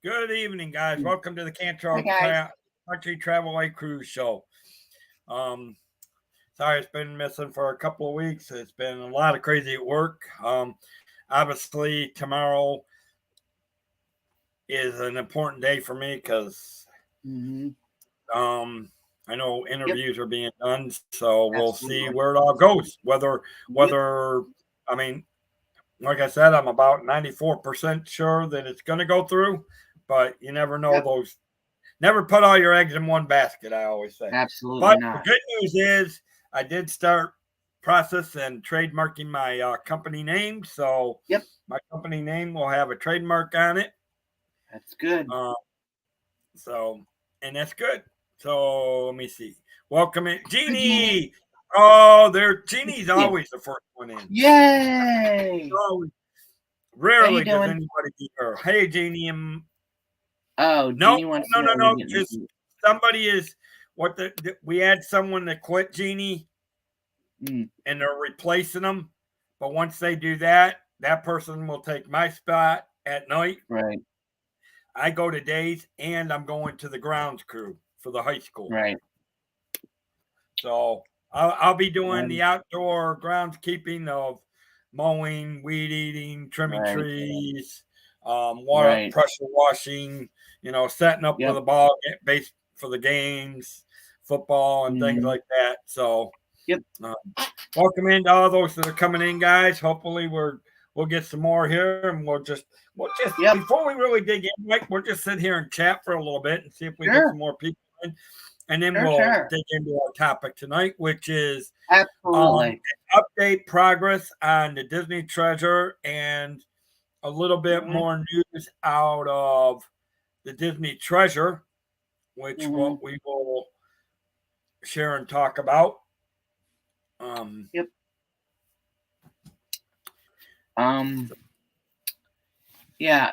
Good evening, guys. Welcome to the Hi Cantrell guys. Country Travelway Cruise Show. Um, Sorry, it's been missing for a couple of weeks. It's been a lot of crazy at work. Obviously, tomorrow is an important day for me because Mm-hmm. um, I know Yep, interviews are being done, so we'll see absolutely. where it all goes. Yep, I mean, like I said, I'm about 94% sure that it's going to go through, but you never know yep, those. Never put all your eggs in one basket, I always say. absolutely But the not. good news is I did start process and trademarking my company name. So Yep, my company name will have a trademark on it. that's good. Uh, and that's good. So let me see. Welcome in. Hi, Jeannie. Jeannie. Oh, Jeannie's Yeah. always the first one in. Yay! Always. How you Rarely does doing? anybody beat her. Hey, Jeannie. Oh, No, Jeannie wants to no, know no, when no. you're getting Just somebody is we had someone that quit, Jeannie, mm, and they're replacing them. But once they do that, that person will take my spot at night. right, I go to days, and I'm going to the grounds crew for the high school. right. So I'll be doing Um, the outdoor groundskeeping of mowing, weed eating, trimming right, trees, water right. pressure washing, setting up with Yep. a ball base for the games, football and things Mm-hmm. like that. So Yep. uh, welcome in to all those that are coming in, guys. Hopefully we'll get some more here, and we'll just Yep. before we really dig in, Mike, we'll just sit here and chat for a little bit and see if we get Sure. some more people in, and then Sure. we'll Sure. dig into our topic tonight, which is Absolutely. update progress on the Disney Treasure and a little bit Mm-hmm. more news out of the Disney Treasure, which Mm-hmm. what we will share and talk about. Um, Yep. Um. Yeah.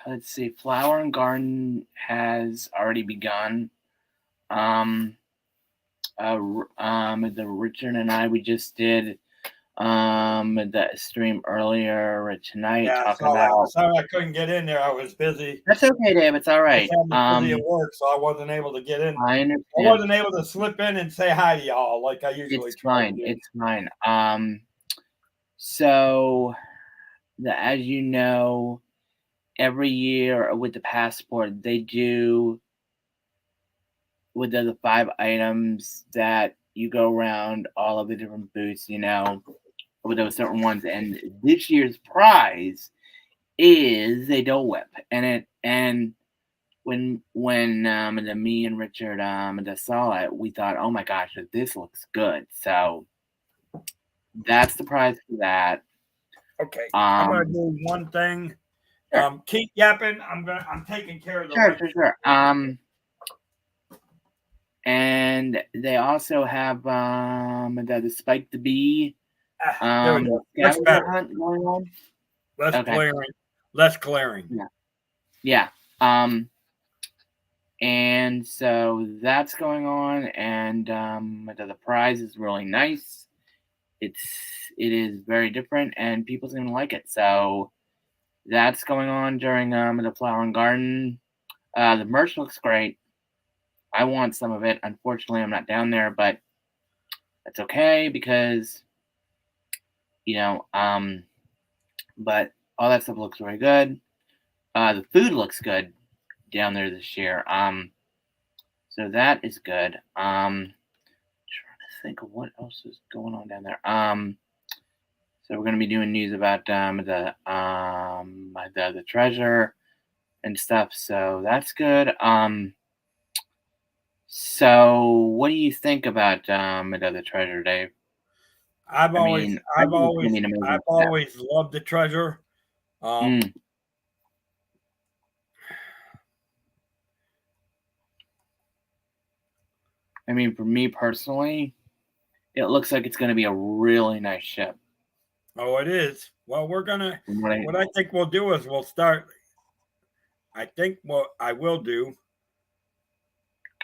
Let's see. Flower and Garden has already begun. Um. The Richard and I, we just did that stream earlier tonight yeah, I talking saw that. about. Sorry I couldn't get in there. I was busy. That's okay, Dave. It's all Just right. having busy at work, so I wasn't able to get in. I I understand. wasn't able to slip in and say hi to y'all like I usually It's try to fine. do. It's fine. So as you know, every year with the passport, they do with the 5 items that you go around all of the different booths. With those certain ones, and this year's prize is a Dole Whip, and when me and Richard saw it, we thought, oh my gosh, this looks good. So that's the prize for that. Okay, I'm gonna Um, do one thing. sure, Keep yapping. I'm taking care of the sure, right sure, stuff. sure. And they also have the Spike the Bee There we go. Much scavenger better. hunt going on. Less Okay, glaring. Less glaring. yeah, yeah. Um, and so that's going on, and the prize is really nice. It's it is very different, and people's gonna like it. So that's going on during the Flower and Garden. The merch looks great. I want some of it. Unfortunately, I'm not down there, but that's okay because you know. But all that stuff looks very good. The food looks good down there this year. So that is good. Trying to think of what else is going on down there. So we're gonna be doing news about the treasure and stuff. So that's good. So what do you think about the treasure, Dave? I've I always, mean, I I've think it's gonna be always, an I've amazing step. always loved the treasure. Um, Mm, I mean, for me personally, it looks like it's gonna be a really nice ship. oh, it is. Well, we're gonna. From what I What I think we'll do is we'll start. I think what I will do.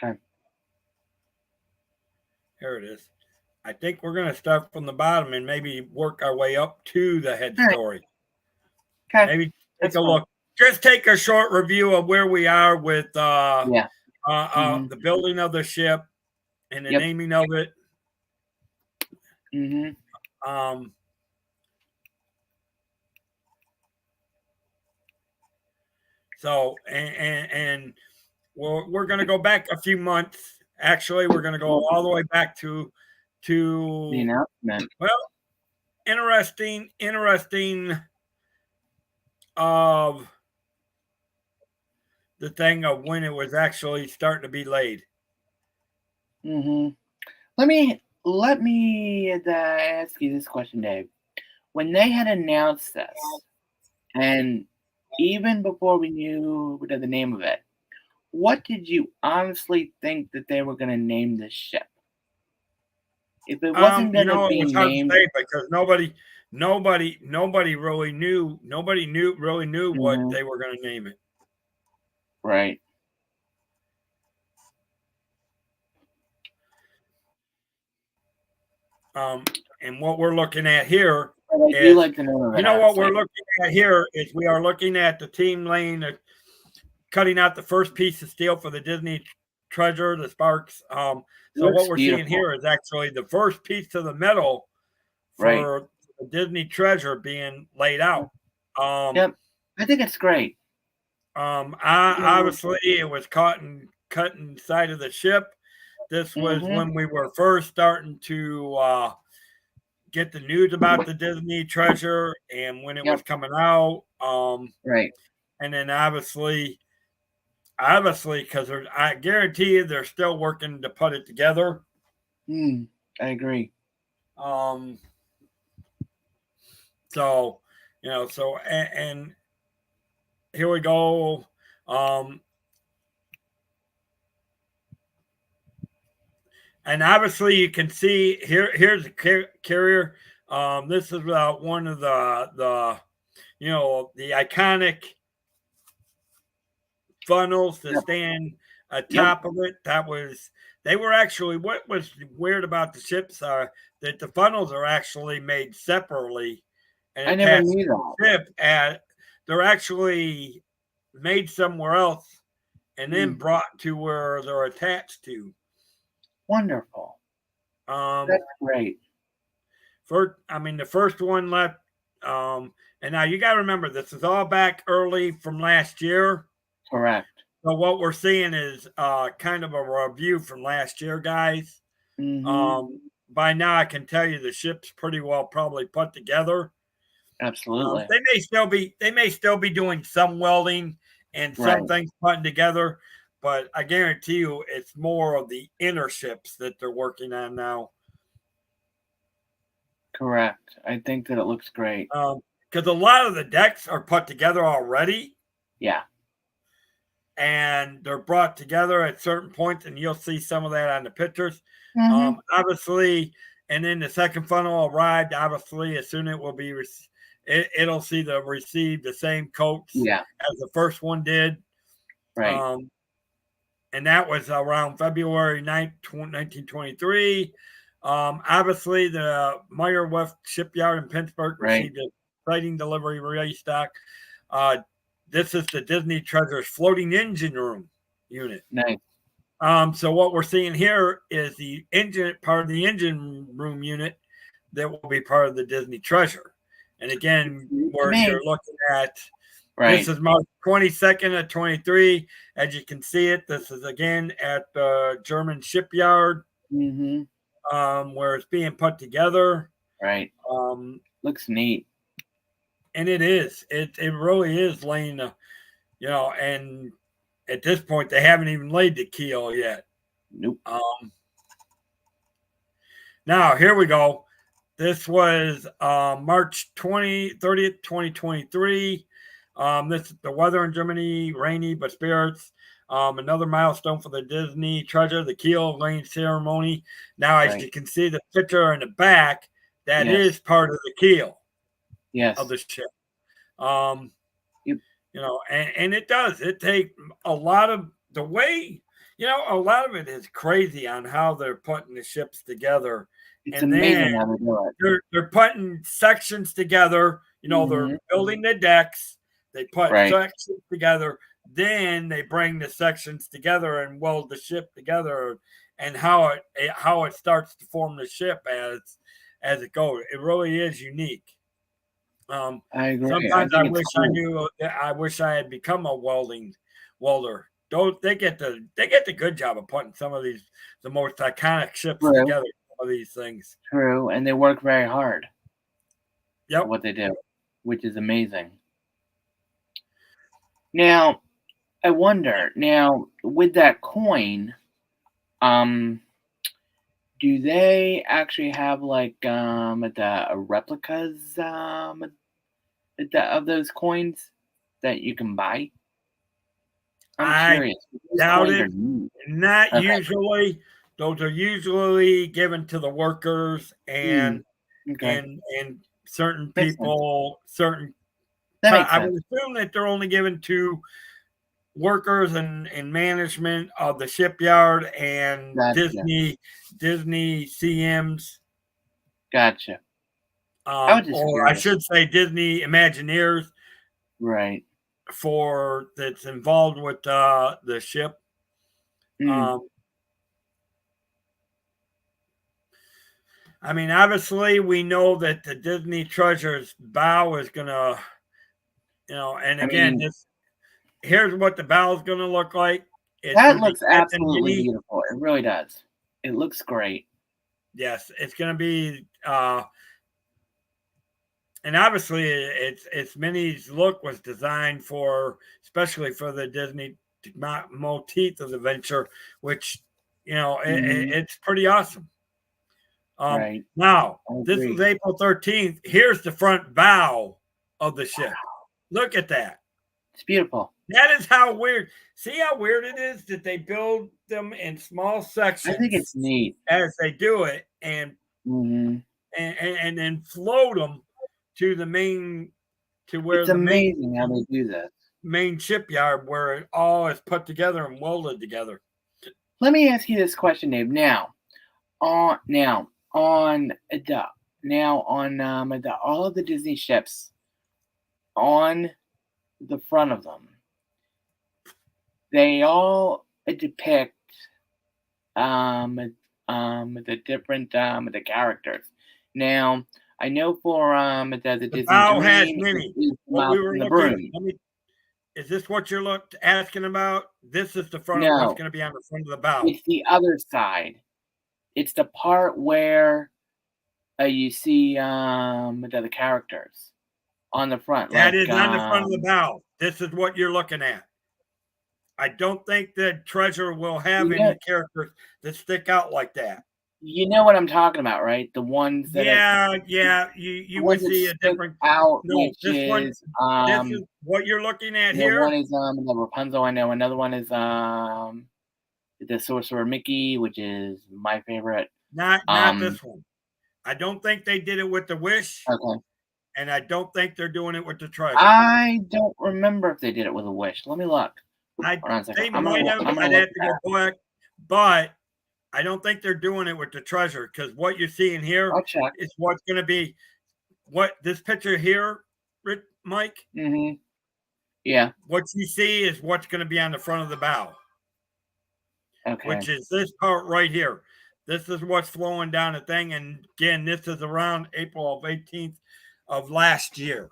okay, Here it is. I think we're gonna start from the bottom and maybe work our way up to the head all right, story. Okay, maybe take that's a fine. look. Just take a short review of where we are with Yeah. Mhm. the building of the ship and the Yep. naming of it. Mhm. Um, so and we're going to go back a few months. Actually, we're going to go all the way back The to announcement. well, interesting of the thing of when it was actually starting to be laid. Mhm. Let me ask you this question, Dave. When they had announced this, and even before we knew the name of it, what did you honestly think that they were going to name this ship? If it wasn't You going to know, it be was hard to named, say because nobody really knew. Nobody really knew what Mhm. they were going to name it. Right? And what we're looking at here But I do is, like the name of you it, know, what we're honestly. looking at here is we are looking at the team laying, cutting out the first piece of steel for the Disney treasure, the sparks. It So what looks we're seeing beautiful. here is actually the first piece of the metal Right? for the Disney treasure being laid out. Um, Yep. I think it's great. obviously it was cut inside of the ship. This was Mhm. when we were first starting to get the news about the Disney treasure and when it was Yep. coming out. Right. And then obviously, because I guarantee you they're still working to put it together. Mm, I agree. Um, so and here we go. Um, and obviously you can see here. Here's the carrier. This is one of the iconic funnels that Yep. stand Yep. atop of it. They were actually, what was weird about the ships are that the funnels are actually made separately and I never attached knew to that. the ship. And they're actually made somewhere else and then Mm, brought to where they're attached to. wonderful. Um, That's great. the first one left. And now you got to remember, this is all back early from last year. Correct. So what we're seeing is kind of a review from last year, guys. Mhm. Um, by now, I can tell you the ship's pretty well probably put together. Absolutely. They may still be doing some welding and some Right. things putting together, but I guarantee you it's more of the inner ships that they're working on now. Correct. I think that it looks great. Because a lot of the decks are put together already Yeah. and they're brought together at certain points, and you'll see some of that on the pictures. Mhm. Obviously, and then the second funnel arrived. Obviously, as soon as it will be, it'll see the receive the same coats Yeah. as the first one did. Right. Um, and that was around February 9th, 1923. Obviously, the Meyer West Shipyard in Pittsburgh Right. received a sighting delivery restock. Uh, this is the Disney Treasures floating engine room unit. Nice. So what we're seeing here is the engine part of the engine room unit that will be part of the Disney Treasure. And again, News to where me. you're looking at this Right. is March 22nd of 23. As you can see it, this is again at the German shipyard Mhm. where it's being put together. Right. Um, Looks neat. and it is. It really is laying and at this point they haven't even laid the keel yet. Nope. Now here we go. This was March 30th, 2023. This is the weather in Germany, rainy but spirits. Another milestone for the Disney treasure, the keel laying ceremony. Now, as Right. you can see the picture in the back, that Yes. is part of the keel of Yes. the ship. Um, Yep. and it does. It takes a lot of the way, a lot of it is crazy on how they're putting the ships together. It's And then amazing how they do it. they're putting sections together They're building the decks. They put Right. sections together. Then they bring the sections together and weld the ship together, and how it starts to form the ship as it goes. It really is unique. I agree. Sometimes I I think it's wish I cool. knew. I wish I had become a welder. They get the good job of putting some of the most iconic ships True. together. Some of these things. True, and they work very hard. Yep. For what they do, which is amazing. Now, I wonder. Now, with that coin, do they actually have like the replicas of those coins that you can buy? I'm curious. Those Doubt coins it. are neat. Not Okay. usually. Those are usually given to the workers and Okay. and certain Makes sense. people. That makes I sense. would assume that they're only given to workers and management of the shipyard and Gotcha. Disney CMs. Gotcha. I was just Or I curious. should say Disney Imagineers Right. that's involved with the ship. I mean, obviously, we know that the Disney Treasure's bow is gonna, and again, here's what the bow is gonna look like. It's That gonna be looks Captain absolutely Lee. beautiful. It really does. It looks great. Yes, it's gonna be, and obviously, it's Minnie's look was designed especially for the Disney motif of the venture, which it's pretty awesome. Right. Now, this is April 13th. Here's the front bow of the ship. Look at that. It's beautiful. That is how weird. See how weird it is that they build them in small sections. I think it's neat as they do it, and then float them to the main where it's amazing how they do that. Main shipyard where it all is put together and welded together. Let me ask you this question, Dave. Now, on all of the Disney ships, on the front of them, they all depict the different the characters. Now, I know for the Disney bow has Dream, Minnie. What we were in the broom. Is this what you're asking about? This is the front of what's going to be on the front of the bow. It's the other side. It's the part where you see the characters on the front. That is on the front of the bow. This is what you're looking at. I don't think the Treasure will have any characters that stick out like that. You know what I'm talking about, right? The ones that you would see a different out. No, this is what you're looking at here. One is the Rapunzel. I know another one is the Sorcerer Mickey, which is my favorite. Not this one. I don't think they did it with the Wish. Okay. And I don't think they're doing it with the Treasure. I don't remember if they did it with a Wish. Let me look. They might have. I'd have to go back, but I don't think they're doing it with the Treasure, because what you're seeing here is what's going to be this picture here, Mike. Mm-hmm. Yeah. What you see is what's going to be on the front of the bow. Okay. Which is this part right here. This is what's flowing down the thing, and again, this is around April 18th of last year.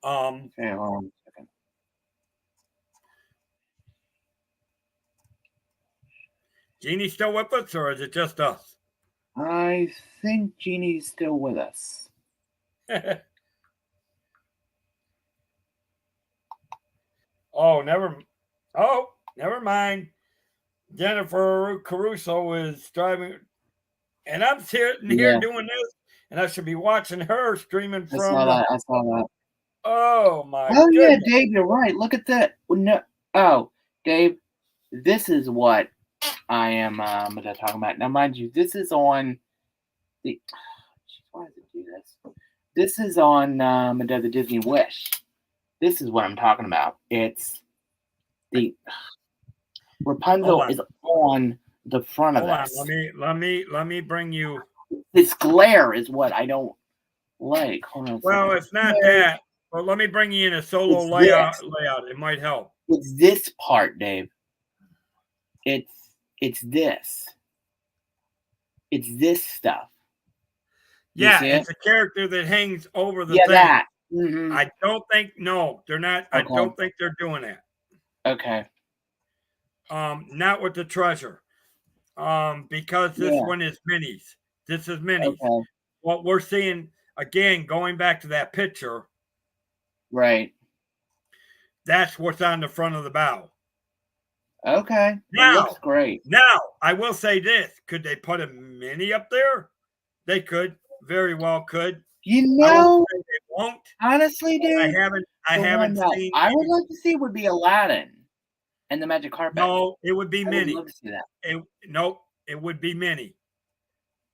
Okay, hold on a second. Jeannie's still with us, or is it just us? I think Jeannie's still with us. Never mind. Jennifer Caruso is driving, and I'm sitting here doing this, and I should be watching her streaming from. I saw that. Oh my! Oh goodness. Yeah, Dave, you're right. Look at that. No, Dave, this is what I am talking about. Now, mind you, this is on the. Why does it do this? This is on the Disney Wish. This is what I'm talking about. It's the Rapunzel is on the front of this. Let me bring you. This glare is what I don't like? Hold on a Well, second. it's not that. Well, let me bring you in a solo It's layout. this. It might help. It's this part, Dave. It's this. It's this stuff. You Yeah, see it's it? a character that hangs over the Yeah, thing. that. Mm-hmm. I don't think no, they're not. I Okay. don't think they're doing that. Okay. Not with the treasure. Because this Yeah. one is minis. This is minis. Okay. What we're seeing again, going back to that picture, Right. that's what's on the front of the bow. Okay. It looks Now, great. I will say this: could they put a mini up there? They could, very well could. You I won't know, say they won't. honestly, dude, I the one haven't that seen. I would like to see would be Aladdin and the Magic Carpet. No, it would be I would mini. love to see that. Nope, it would be mini. It's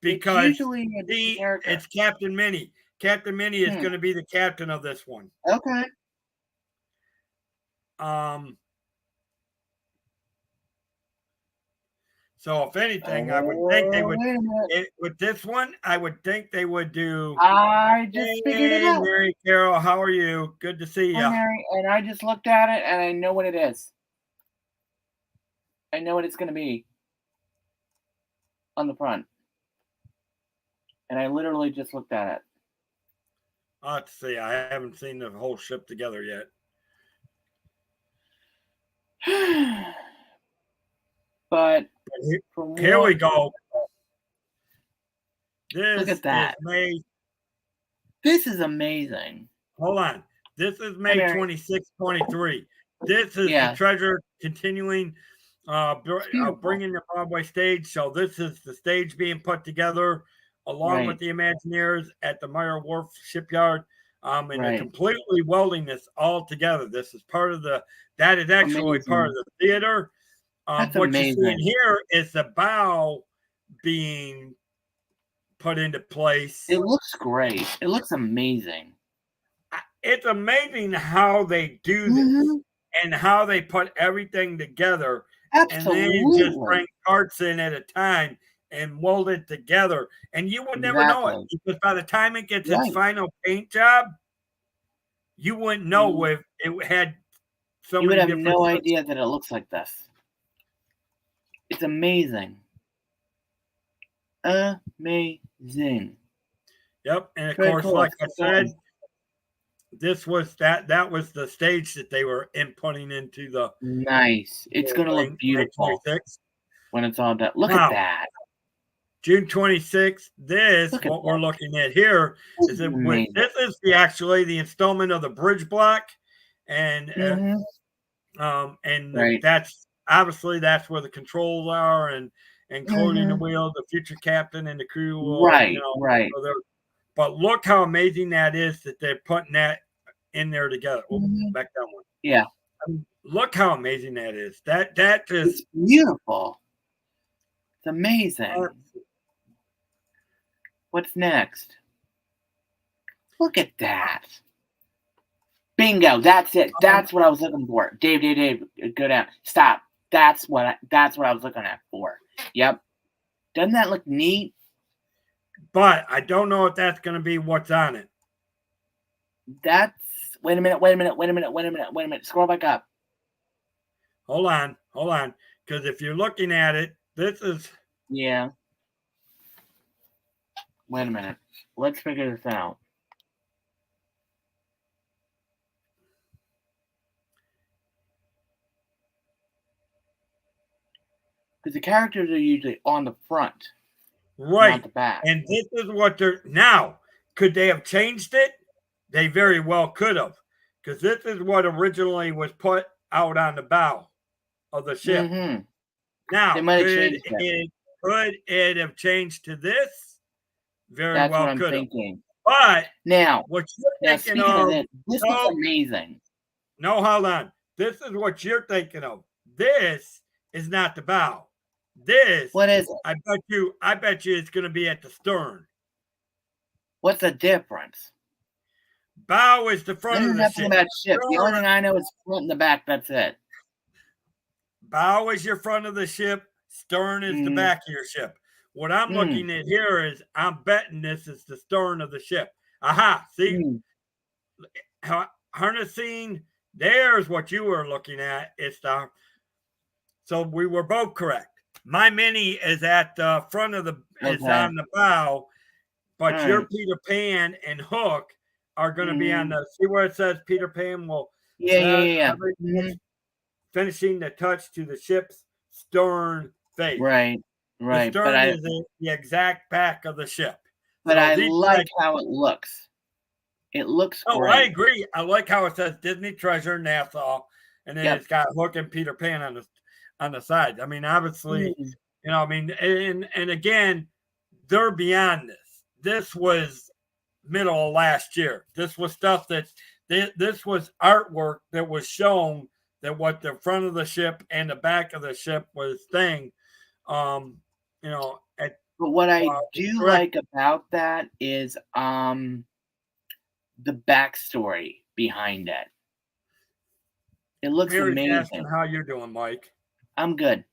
Because usually a different character. it's Captain Mini. Captain Mini is going to be the captain of this one. Okay. So if anything, I would think they would. Wait a minute. With this one, I would think they would do. I just figured it out. Mary Carol, how are you? Good to see you. Hi, Mary. And I just looked at it, and I know what it is. I know what it's going to be on the front. And I literally just looked at Let's see. I haven't seen the whole ship together yet. it. But here we go. Look at that. This is amazing. Hold on. This is May 26, 23. This is the treasure continuing, bringing the Broadway stage. So this is the stage being put together along with the Imagineers at the Meyer Wharf shipyard. And they're completely welding this all together. This is part of that is actually part of the theater. What amazing. you're seeing here is the bow being put into place. It looks great. It looks amazing. It's amazing how they do this and how they put everything together. Absolutely. And then you just bring parts in at a time and weld it together. And you would never know it, because by the time it gets its final paint job, you wouldn't know if it had so you many would have no idea that it looks like this. It's amazing. Amazing. Yep. And of course, like I said, this was that was the stage that they were inputting into the. Nice. It's going to look beautiful when it's all done. Look at that. June 26th. What we're looking at here is this is actually the installment of the bridge block, and that's obviously that's where the controls are, and including the wheel, the future captain, and the crew. Right. But look how amazing that is that they're putting that in there together. Back down one. Yeah. Look how amazing that is. That just it's beautiful. It's amazing. What's next? Look at that. Bingo. That's it. That's what I was looking for. Dave, go down. Stop. That's what I was looking at for. Yep. Doesn't that look neat? But I don't know if that's going to be what's on it. Wait a minute. Scroll back up. Hold on. Because if you're looking at it, this is. Yeah. Wait a minute. Let's figure this out. Because the characters are usually on the front. Right. Not the back. And this is what they're. Now, could they have changed it? They very well could have. Because this is what originally was put out on the bow of the ship. Now, could it have changed to this? Very well could have. But now, what you're thinking of this looks amazing. No, hold on. This is what you're thinking of. This is not the bow. This, what is it? I bet you it's going to be at the stern. What's the difference? Bow is the front of the ship. About ship. The only thing I know is front and the back. That's it. Bow is your front of the ship. Stern is the back of your ship. What I'm looking at here is I'm betting this is the stern of the ship. Aha, see, Mm, harnessing. There's what you were looking at. It's the so we were both correct. My mini is at the front of the is okay. on the bow, All but your right. Peter Pan and Hook are going to be on Mm, the. See where it says Peter Pan will yeah, yeah, yeah. finishing the touch to the ship's stern face. Right, The right. stern is the exact back of the ship. But So I these like guys. how it looks. It looks Oh, I great. agree. I like how it says Disney Treasure Nassau, and then Yep. it's got Hook and Peter Pan on the side. I mean, obviously, Mm, I mean, and again, they're beyond this. This was middle of last year. This was stuff that this was artwork that was shown that what the front of the ship and the back of the ship was thing. Um, at but what I do correct like about that is the backstory behind it. It looks Mary's asking amazing. how you're doing, Mike. I'm good.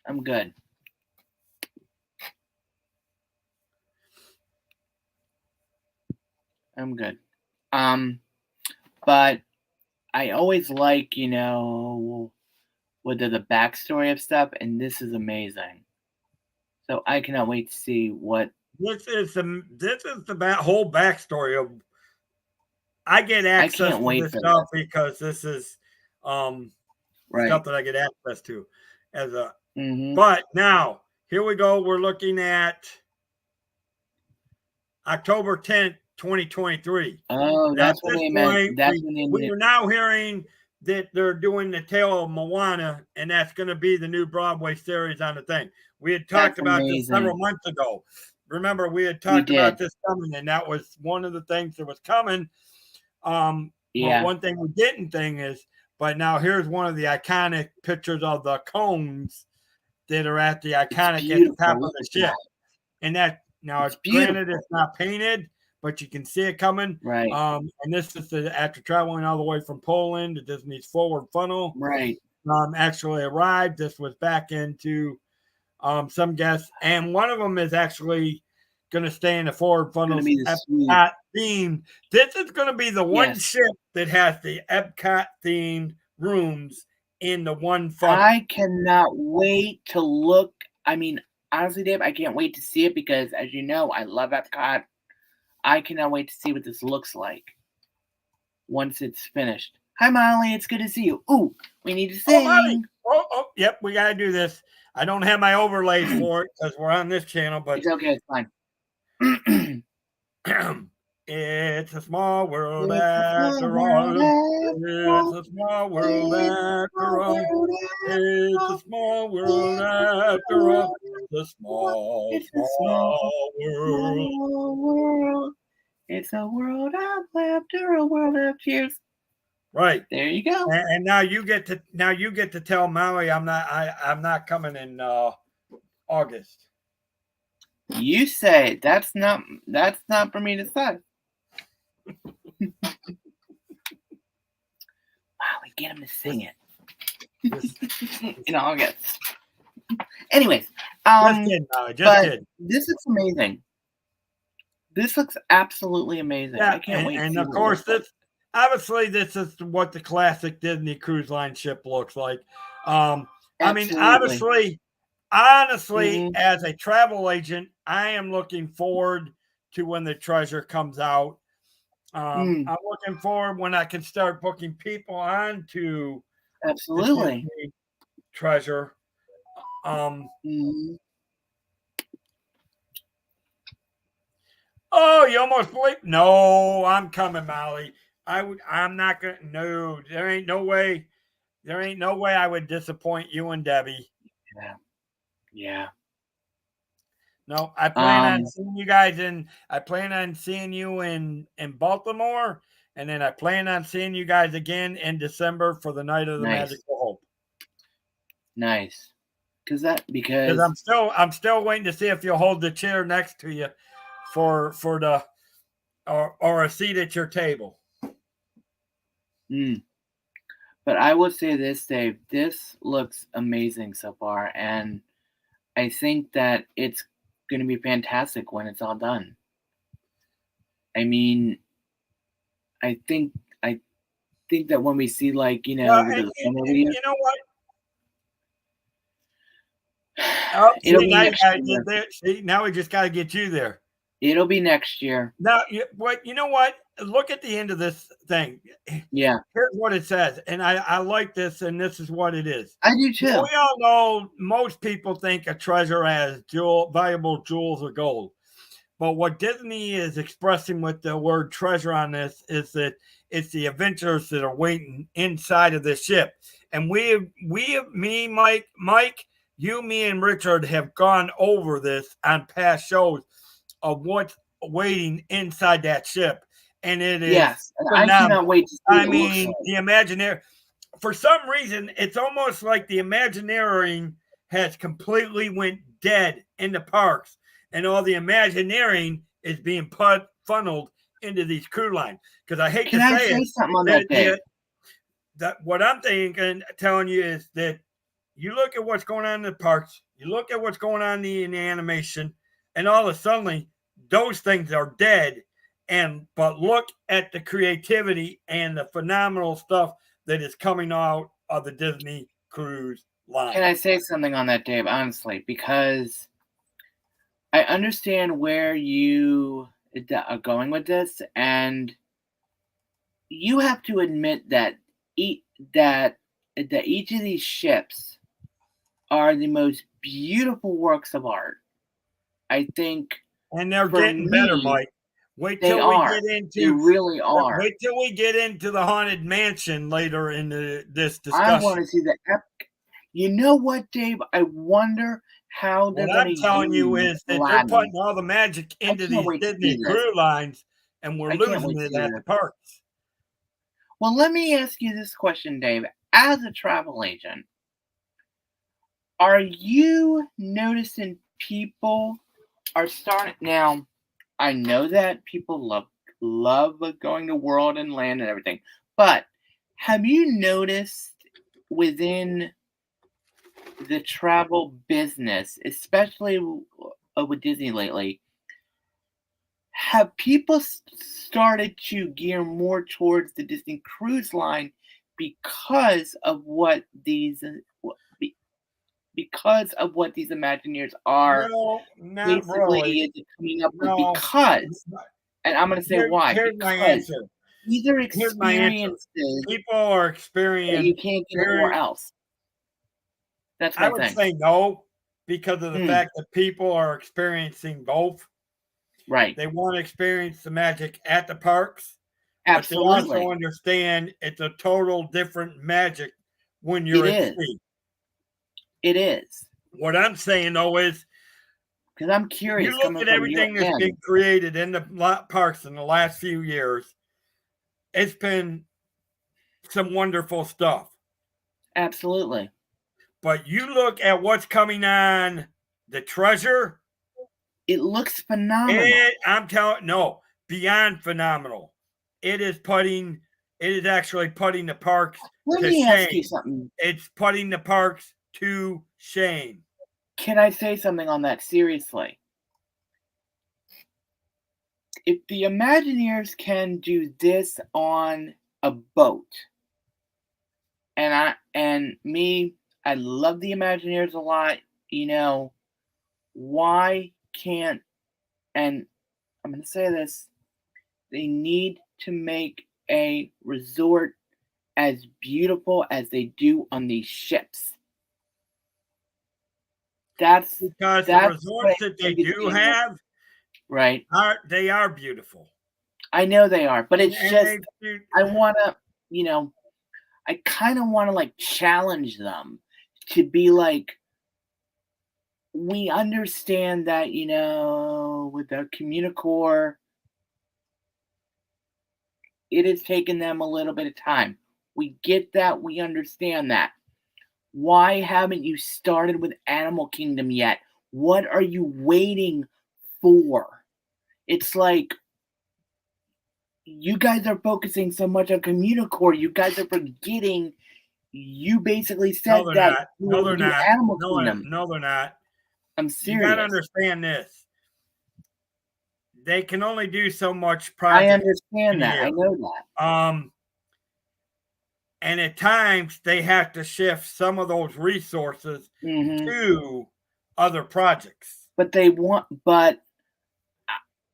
I'm good. I'm good. But I always like, what the backstory of stuff, and this is amazing. So I cannot wait to see what. This is the whole backstory of. I get I access can't to wait this for stuff this. because this is um, Right. stuff that I get access to as a. Mm-hmm. But now here we go. We're looking at October 10th, 2023. Oh, At that's when this they meant. point, That's we when they we meant. are now hearing that they're doing the Tale of Moana, and that's going to be the new Broadway series on the thing. We had That's talked about this several amazing. months ago. Remember, we had We talked about did. this coming, and that was one of the things that was coming. But Yeah. one thing we didn't think is, but now here's one of the iconic pictures of the cones that are at the It's iconic at the top beautiful. of Look the at ship. that. And that now, It's granted, beautiful. it's not painted, but you can see it coming. Right. And this is after traveling all the way from Poland to Disney's forward funnel. Right. Actually arrived. This was back into some guests, and one of them is actually going to stay in the forward It's gonna funnels be the sweet. Epcot theme. This is going to be the one Yes. ship that has the Epcot themed rooms in the one funnel. I cannot wait to look. I mean, honestly, Dave, I can't wait to see it because, as you know, I love Epcot. I cannot wait to see what this looks like once it's finished. Hi, Molly. It's good to see you. Ooh, we need to Oh, Molly. sing. Yep, we got to do this. I don't have my overlays for it because we're on this channel, but It's okay. It's fine. it's a small world It's a small after world all. after It's all. a small world It's a after small all. world after It's a all. small world It's a small after all. world It's a after all. small, It's a small, small world. small world. It's a world of laughter, a world of tears. Right. There you go. And now you get to tell Maui I'm not coming in August. You say it. That's not for me to say. Molly, get him to sing it. In August. Anyways, Just kidding, Maui. Just kidding. This looks amazing. This looks absolutely amazing. Yeah, I can't wait. And to see of course, this is what the classic Disney Cruise Line ship looks like. I mean, Absolutely. honestly, Mhm. as a travel agent, I am looking forward to when the treasure comes out. I'm looking forward when I can start booking people onto the Absolutely. Disney treasure. Mhm. Oh, you almost believe? No, I'm coming, Molly. I'm not gonna. No, there ain't no way. There ain't no way I would disappoint you and Debbie. Yeah. Yeah. No, I plan on Um. seeing you guys I plan on seeing you in Baltimore, and then I plan on seeing you guys again in December for the Night of the Nice. Magical Hope. Nice. Because I'm still waiting to see if you'll hold the chair next to you for the or a seat at your table. But I will say this, Dave. This looks amazing so far, and I think that it's going to be fantastic when it's all done. I mean, I think I think that when we see like Well, with and the summer videos, you know what? Oh, it'll see, be now you next got to year. get there. See, now we just got to get you there. It'll be next year. Now, you know what? Look at the end of this thing. Yeah, Here's what it says, and I like this, and this is what it is. I do Now, too. we all know most people think a treasure as valuable jewels or gold. But what Disney is expressing with the word treasure on this is that it's the adventurers that are waiting inside of this ship. And me, Mike, you, me, and Richard have gone over this on past shows of what's waiting inside that ship. And it is Yes, and I cannot phenomenal. wait to see I what it looks mean, like. the Imagineer, for some reason, it's almost like the Imagineering has completely went dead in the parks, and all the Imagineering is being funneled into these crew lines. Because I hate Can to I say say it, something on that, Dave? that what I'm thinking, telling you is that you look at what's going on in the parks, you look at what's going on in the animation, and all of a sudden those things are dead. But look at the creativity and the phenomenal stuff that is coming out of the Disney Cruise line. Can I say something on that, Dave? Honestly, because I understand where you are going with this, and you have to admit that that each of these ships are the most beautiful works of art. I think And they're for getting better, me, Mike. Wait they till we are. get They into really are. wait till we get into the haunted mansion later in this I want discussion. to see the epic. You know what, Dave? I wonder how they're What going to I'm telling you use is that they're Aladdin. putting all the magic I into can't these wait to Disney see this. cruise lines, and we're I can't losing wait to it see at this. the parks. Well, let me ask you this question, Dave. As a travel agent, are you noticing people are starting now? I know that people love going to World and Land and everything, but have you noticed within the travel business, especially with Disney lately, have people started to gear more towards the Disney Cruise Line because of what these because of what these Imagineers are No, not really. basically coming up with? No. Because, and I'm going to say why. Here's my Because answer. these are Here's my answer. experiences People are that you experiencing. can't get anywhere else. That's I my would thing. say no, because of the fact that people are experiencing both. Right. They want to experience the magic at the parks, Absolutely. but they also understand it's a total different magic when you're It at is. sea. It is. What I'm saying though is, because I'm curious. You look at everything that's been created in the parks in the last few years. It's been some wonderful stuff. Absolutely. But you look at what's coming on the Treasure. It looks phenomenal. I'm telling no, beyond phenomenal. It is actually putting the parks Let to me shame. ask you something. It's putting the parks to shame. Can I say something on that seriously? If the Imagineers can do this on a boat, I love the Imagineers a lot, why can't, and I'm going to say this, they need to make a resort as beautiful as they do on these ships. That's because the resorts that they do have, right, they are beautiful. I know they are, but it's just I want to, I kind of want to like challenge them to be like, we understand that, with the Communicore, it has taken them a little bit of time. We get that. We understand that. Why haven't you started with Animal Kingdom yet? What are you waiting for? It's like you guys are focusing so much on Communicore. You guys are forgetting. You basically said that you no, will they're do not. Animal Kingdom. No, they're not. I'm serious. You got to understand this. they can only do so much I project understand in a that. I year. know that. And at times they have to shift some of those resources to other projects. But I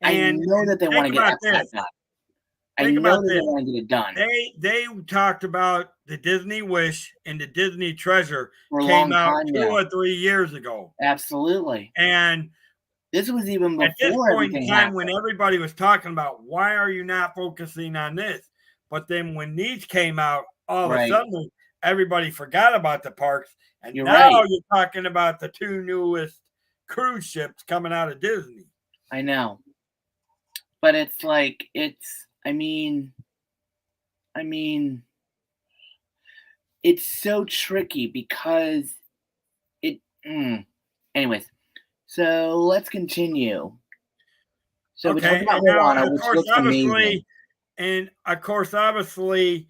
And know that they want to think get about that this. done. I Think know about that they this. want to get it done They talked about the Disney Wish and the Disney Treasure for a came long out time 2 now. or 3 years ago. Absolutely. And this was even at this before point in everything time happened. when everybody was talking about why are you not focusing on this? But then when these came out, all of a sudden everybody forgot about the parks. And now you're talking about the 2 newest cruise ships coming out of Disney. I know. But it's like I mean it's so tricky because anyways, so let's continue. So we talked about Moana, which looks amazing. And of course, obviously,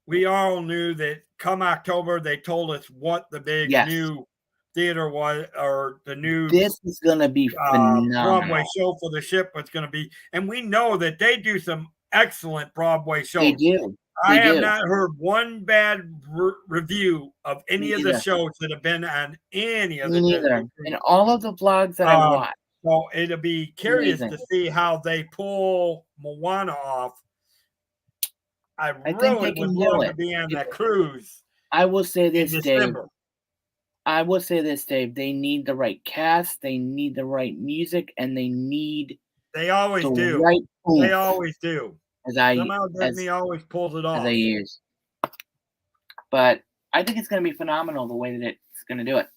we all knew that come October, they told us what the big new theater was, or the new this is going to be phenomenal. Broadway show for the ship was going to be. And we know that they do some excellent Broadway shows. They do. I have not heard one bad review of any of the shows that have been on any of the Disney. And all of the vlogs that I watched. So it'll be curious to see how they pull Moana off. I really would love to be on that cruise. I will say this, Dave. They need the right cast, they need the right music, and they need They always do. Right they always do. Somehow Disney always pulls it off. As they use. But I think it's going to be phenomenal the way that it's going to do it.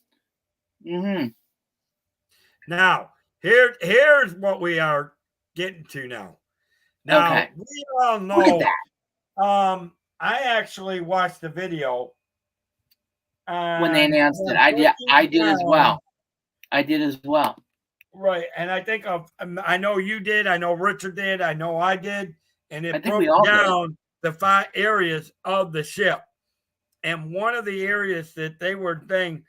Now, here's what we are getting to now. Now, we all know. Look at that. I actually watched the video when they announced it. I did as well. I did as well. Right, and I think I know you did. I know Richard did. I know I did, and it broke down the 5 areas of the ship. And one of the areas that they were saying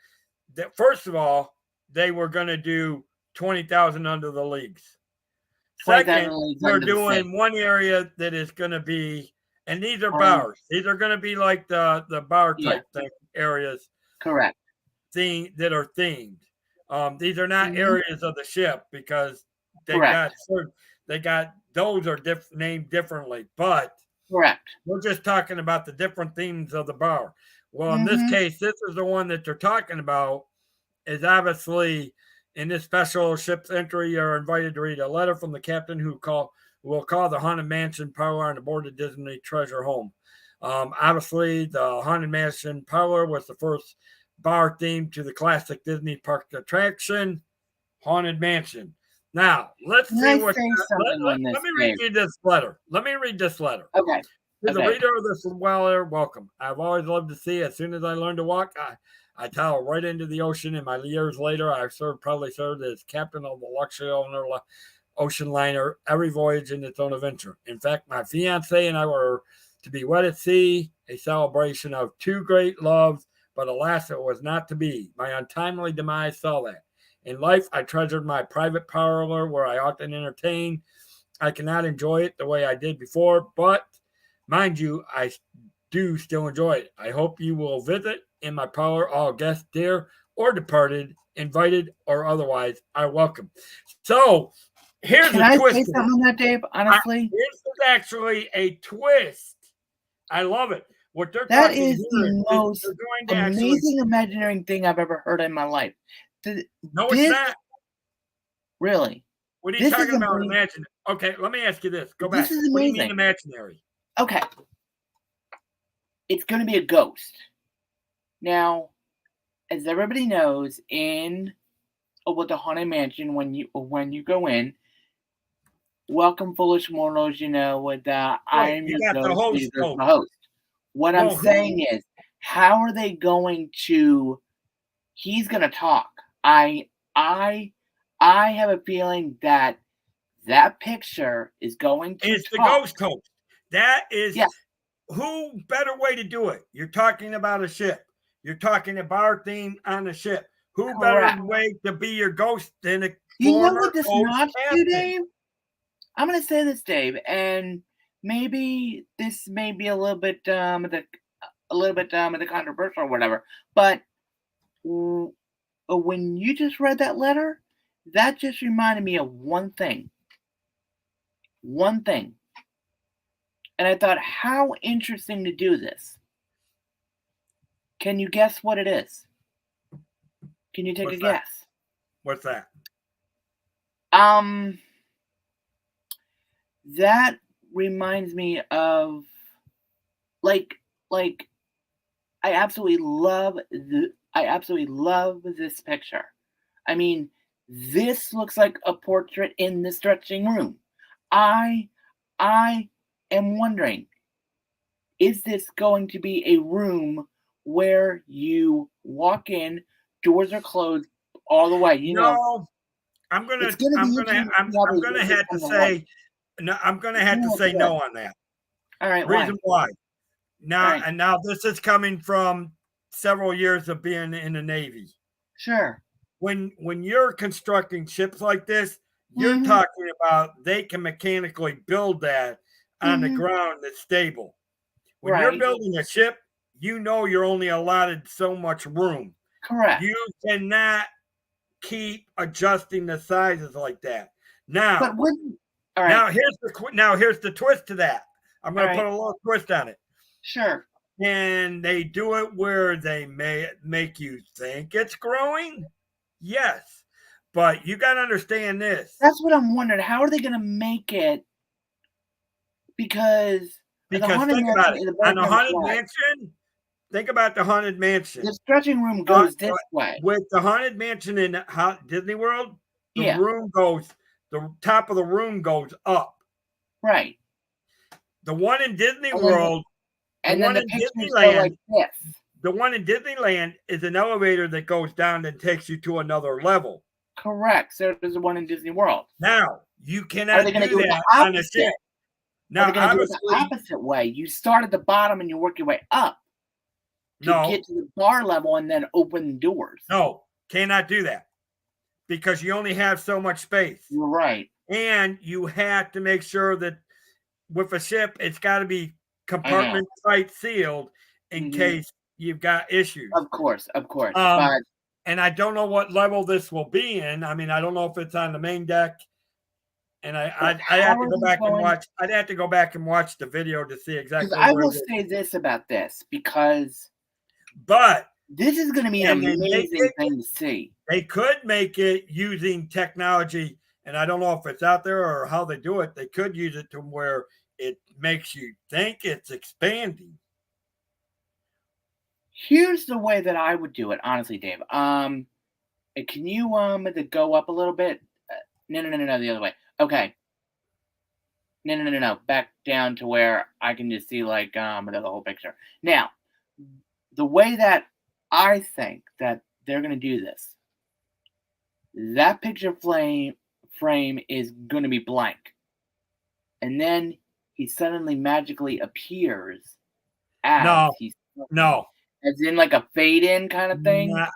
that first of all they were going to do 20,000 under the leagues. Second, they're doing one area that is going to be, and these are bars. These are going to be like the bar type thing areas. Correct. That are themed. These are not areas of the ship because they got those are named differently. But we're just talking about the different themes of the bar. Well, in this case, this is the one that they're talking about. Is obviously in this special ship's entry, you're invited to read a letter from the captain who will call the Haunted Mansion parlor on board the Disney Treasure home. Obviously, the Haunted Mansion parlor was the first bar theme to the classic Disney park attraction, Haunted Mansion. Now, let's see what. Let me read you this letter. Okay. To the reader of this letter, welcome. I've always loved the sea. As soon as I learned to walk, I towel right into the ocean. And my years later, I probably served as captain of the luxury ocean liner, every voyage in its own adventure. In fact, my fiance and I were to be wed at sea, a celebration of 2 great loves, but alas, it was not to be. My untimely demise saw that. In life, I treasured my private parlor where I often entertained. I cannot enjoy it the way I did before, but mind you, I do still enjoy it. I hope you will visit in my parlor. All guests, dear or departed, invited or otherwise, are welcome. So here's Can I say something on that, Dave? Honestly, this is actually a twist. I love it. What they're that talking is the most amazing imagineering thing I've ever heard in my life. No, it's not. Really? What are you talking about? Imagine. Okay, let me ask you this. Go back. This is amazing. What do you mean imaginary? Okay. It's going to be a ghost. Now, as everybody knows, in with the Haunted Mansion, when you go in, welcome, foolish mortals. With I am your ghost. The host. What I'm saying is, how are they going to? He's going to talk. I have a feeling that picture is going to. It's the ghost host. That is who better way to do it? You're talking about a ship. You're talking a bar theme on a ship. Who better way to be your ghost than a You know what this notch do, Dave? I'm gonna say this, Dave, and maybe this may be a little bit of the controversial or whatever, but when you just read that letter, that just reminded me of one thing. One thing. And I thought, how interesting to do this. Can you guess what it is? Can you take a guess? What's that? That reminds me of like I absolutely love this picture. I mean, this looks like a portrait in the stretching room. I am wondering, is this going to be a room where you walk in, doors are closed all the way? You know, I'm gonna it's gonna be I'm gonna have to say no. I'm gonna have to say no on that. All right, Reason why? Now right. and now this is coming from several years of being in the Navy. Sure. When you're constructing ships like this, you're talking about they can mechanically build that on the ground that's stable. When you're Right. building a ship, you know you're only allotted so much room. Correct. You cannot keep adjusting the sizes like that. Now, But when all right. now here's the twist to that. I'm going to put a little twist on it. Sure. And they do it where they may make you think it's growing. Yes. But you got to understand this. That's what I'm wondering. How are they going to make it? Because think about it. On the Haunted Mansion, think about the Haunted Mansion. The stretching room goes this way. With the Haunted Mansion in Disney World, the top of the room goes up. Right. The one in Disney World, the one in Disneyland is an elevator that goes down and takes you to another level. Correct. So there's the one in Disney World. Now, you cannot do that on a ship. Now, they're going to do it the opposite way. You start at the bottom and you work your way up to get to the bar level and then open the doors. No, cannot do that because you only have so much space. You're right. And you have to make sure that with a ship, it's got to be compartment tight sealed in case you've got issues. Of course. And I don't know what level this will be in. I mean, I don't know if it's on the main deck. And I have to go back and watch. I'd have to go back and watch the video to see exactly. I will say this about this but this is going to be an amazing thing to see. They could make it using technology, and I don't know if it's out there or how they do it. They could use it to where it makes you think it's expanding. Here's the way that I would do it, honestly, Dave. Can you go up a little bit? No, the other way. Okay. No. Back down to where I can just see the whole picture. Now, the way that I think that they're going to do this, that picture frame is going to be blank. And then he suddenly magically appears as as in like a fade in kind of thing. Nah,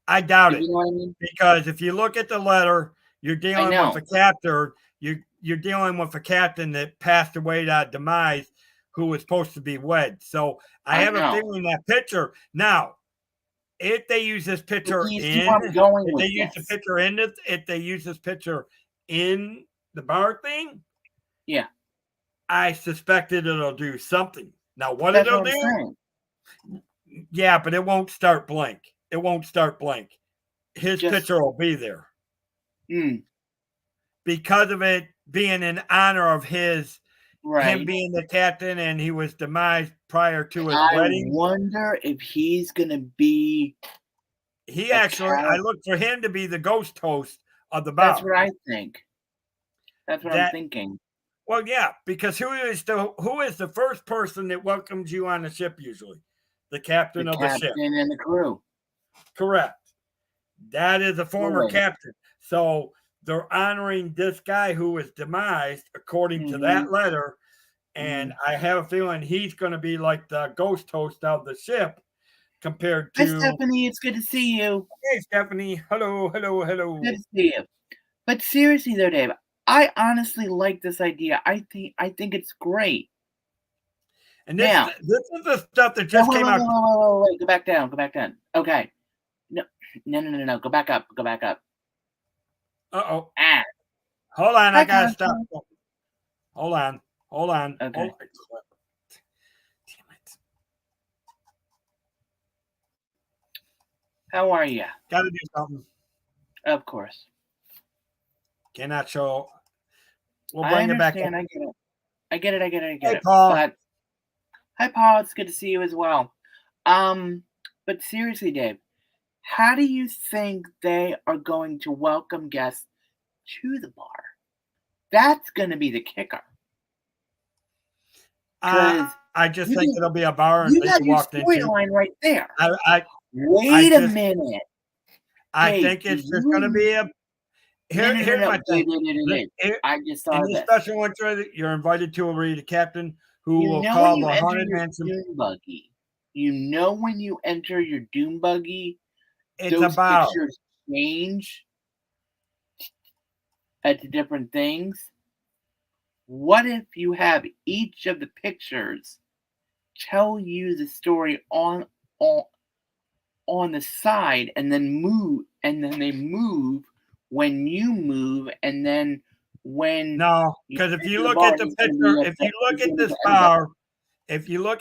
I doubt it. You know what I mean? Because if you look at the letter, you're dealing with a captain. You're dealing with a captain that passed away to demise, who was supposed to be wed. So I have a feeling that picture. Now, if they use this picture if they use this picture in the bar thing, I suspected it'll do something. Now, what it'll do? Yeah, but it won't start blank. It won't start blank. His picture will be there. Because of it being in honor of him being the captain, and he was demised prior to his wedding. I wonder if he's going to be. I look for him to be the ghost host of the bar. That's what I think. That's what I'm thinking. Well, yeah, because who is the first person that welcomes you on the ship usually? The captain of the ship. The captain and the crew. Correct. That is a former captain. So they're honoring this guy who was demised according to that letter. And I have a feeling he's going to be like the ghost host of the ship compared to. Hi, Stephanie. It's good to see you. Hey, Stephanie. Hello. Good to see you. But seriously, though, Dave, I honestly like this idea. I think it's great. And Now, this is the stuff that wait, just wait, came wait, out. wait, wait, wait, wait, go back down, go back down. Okay. No, no. Go back up, go back up. Uh-oh. Ah, Hold on, I hi, gotta stop. Constance. Hold on. Hold Okay. on. Damn it. How are you? Gotta do something. Of course. Cannot show. We'll I bring it back up. understand. I get it. Hey, Paul. But hi, Paul. It's good to see you as well. But seriously, Dave, how do you think they are going to welcome guests to the bar? That's going to be the kicker. I just think it'll be a bar and You they got can your walk into. storyline right there. Wait a minute. I Dave, think it's just going to be a. Here's my thing. I just saw In this this. special interest, you're invited to read a captain who You will know call when you the enter haunted your mansion. Doom buggy. You know when you enter your Doom buggy, It's those a bar. pictures change at the different things. What if you have each of the pictures tell you the story on the side, and then move, and then they move when you move, and then when No, because if you look at the picture, if you look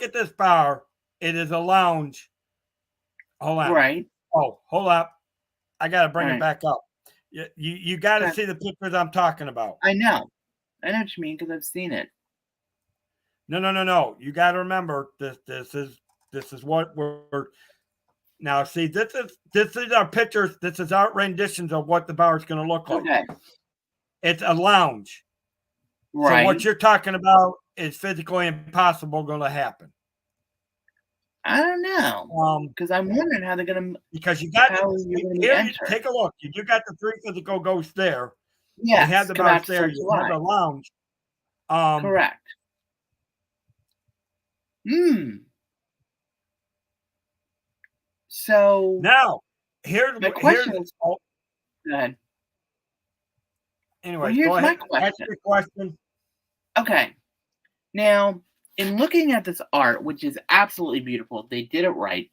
at this bar, it is a lounge. Hold on. Right. Oh, hold up. I got to bring it Right. back up. You got to Okay. see the pictures I'm talking about. I know what you mean because I've seen it. No. You got to remember this is what we're now. See, this is our pictures. This is our renditions of what the bar is going to look like. Okay. It's a lounge. Right. So what you're talking about is physically impossible going to happen. I don't know. Because I'm wondering how they're going to. Because you got here. Take a look. You got the 3 physical ghosts there. Yeah. You have the bar there. You have the lounge. Correct. So now, here's my question. Go ahead. Anyway, go ahead. Ask your question. Okay. Now, in looking at this art, which is absolutely beautiful, they did it right.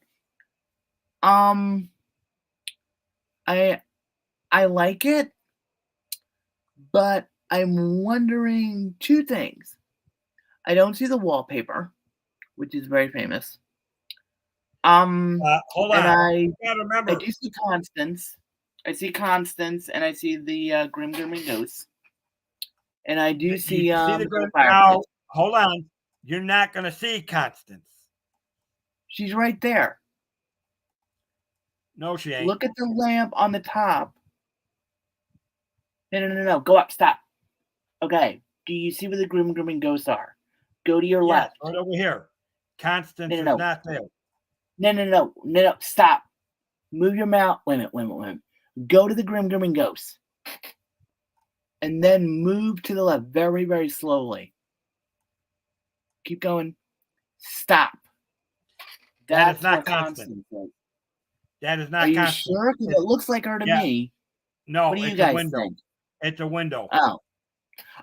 I like it, but I'm wondering 2 things. I don't see the wallpaper, which is very famous. Hold on. I remember. I do see Constance. I see Constance, and I see the Grim Ghosts. And I do see the Grim. Now, hold on. You're not going to see Constance. She's right there. No, she ain't. Look at the lamp on the top. No. Go up. Stop. Okay. Do you see where the Grim Ghosts are? Go to your left. Right over here. Constance is not there. No. Stop. Move your mouth. Wait a minute. Go to the Grim Ghosts. And then move to the left very, very slowly. Keep going. Stop. That is not Constance. That is not Are you Constance. sure? Because it looks like her to me. No, what do you it's guys a window. think? It's a window. Oh.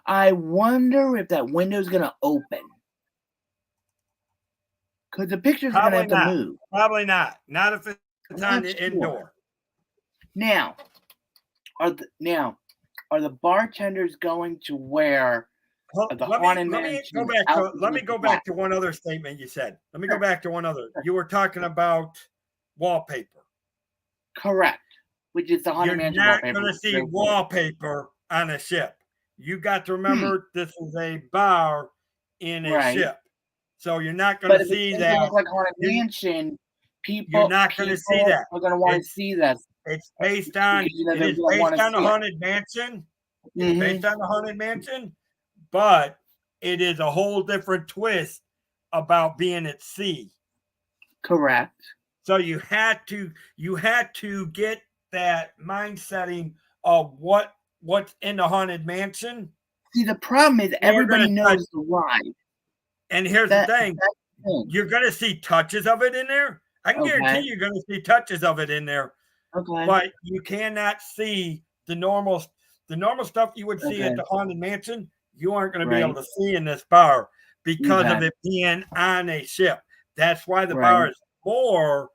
I wonder if that window's going to open. Because the pictures are going to have to move. Probably not. Not if it's on the indoor. Now, are the bartenders going to wear the haunted mansion? Let me go back to one other statement you said. Let me go back to one other. You were talking about wallpaper. Correct. Which is the haunted mansion wallpaper. You're not going to see wallpaper on a ship. You got to remember this is a bar in a ship. So you're not going to see that. Look like haunted mansion. You're not going to see that. We're going to want to see that. It's based on the haunted mansion. It's based on the haunted mansion, but it is a whole different twist about being at sea. Correct. So you had to get that mind setting of what's in the haunted mansion. See, the problem is everybody knows the ride. And here's the thing. You're going to see touches of it in there. I can guarantee you're going to see touches of it in there. Okay. But you cannot see the normal the normal stuff you would see at Okay. the Haunted Mansion, you aren't going to be able Right. to see in this bar because of Okay. it being on a ship. That's why the bar Right. is more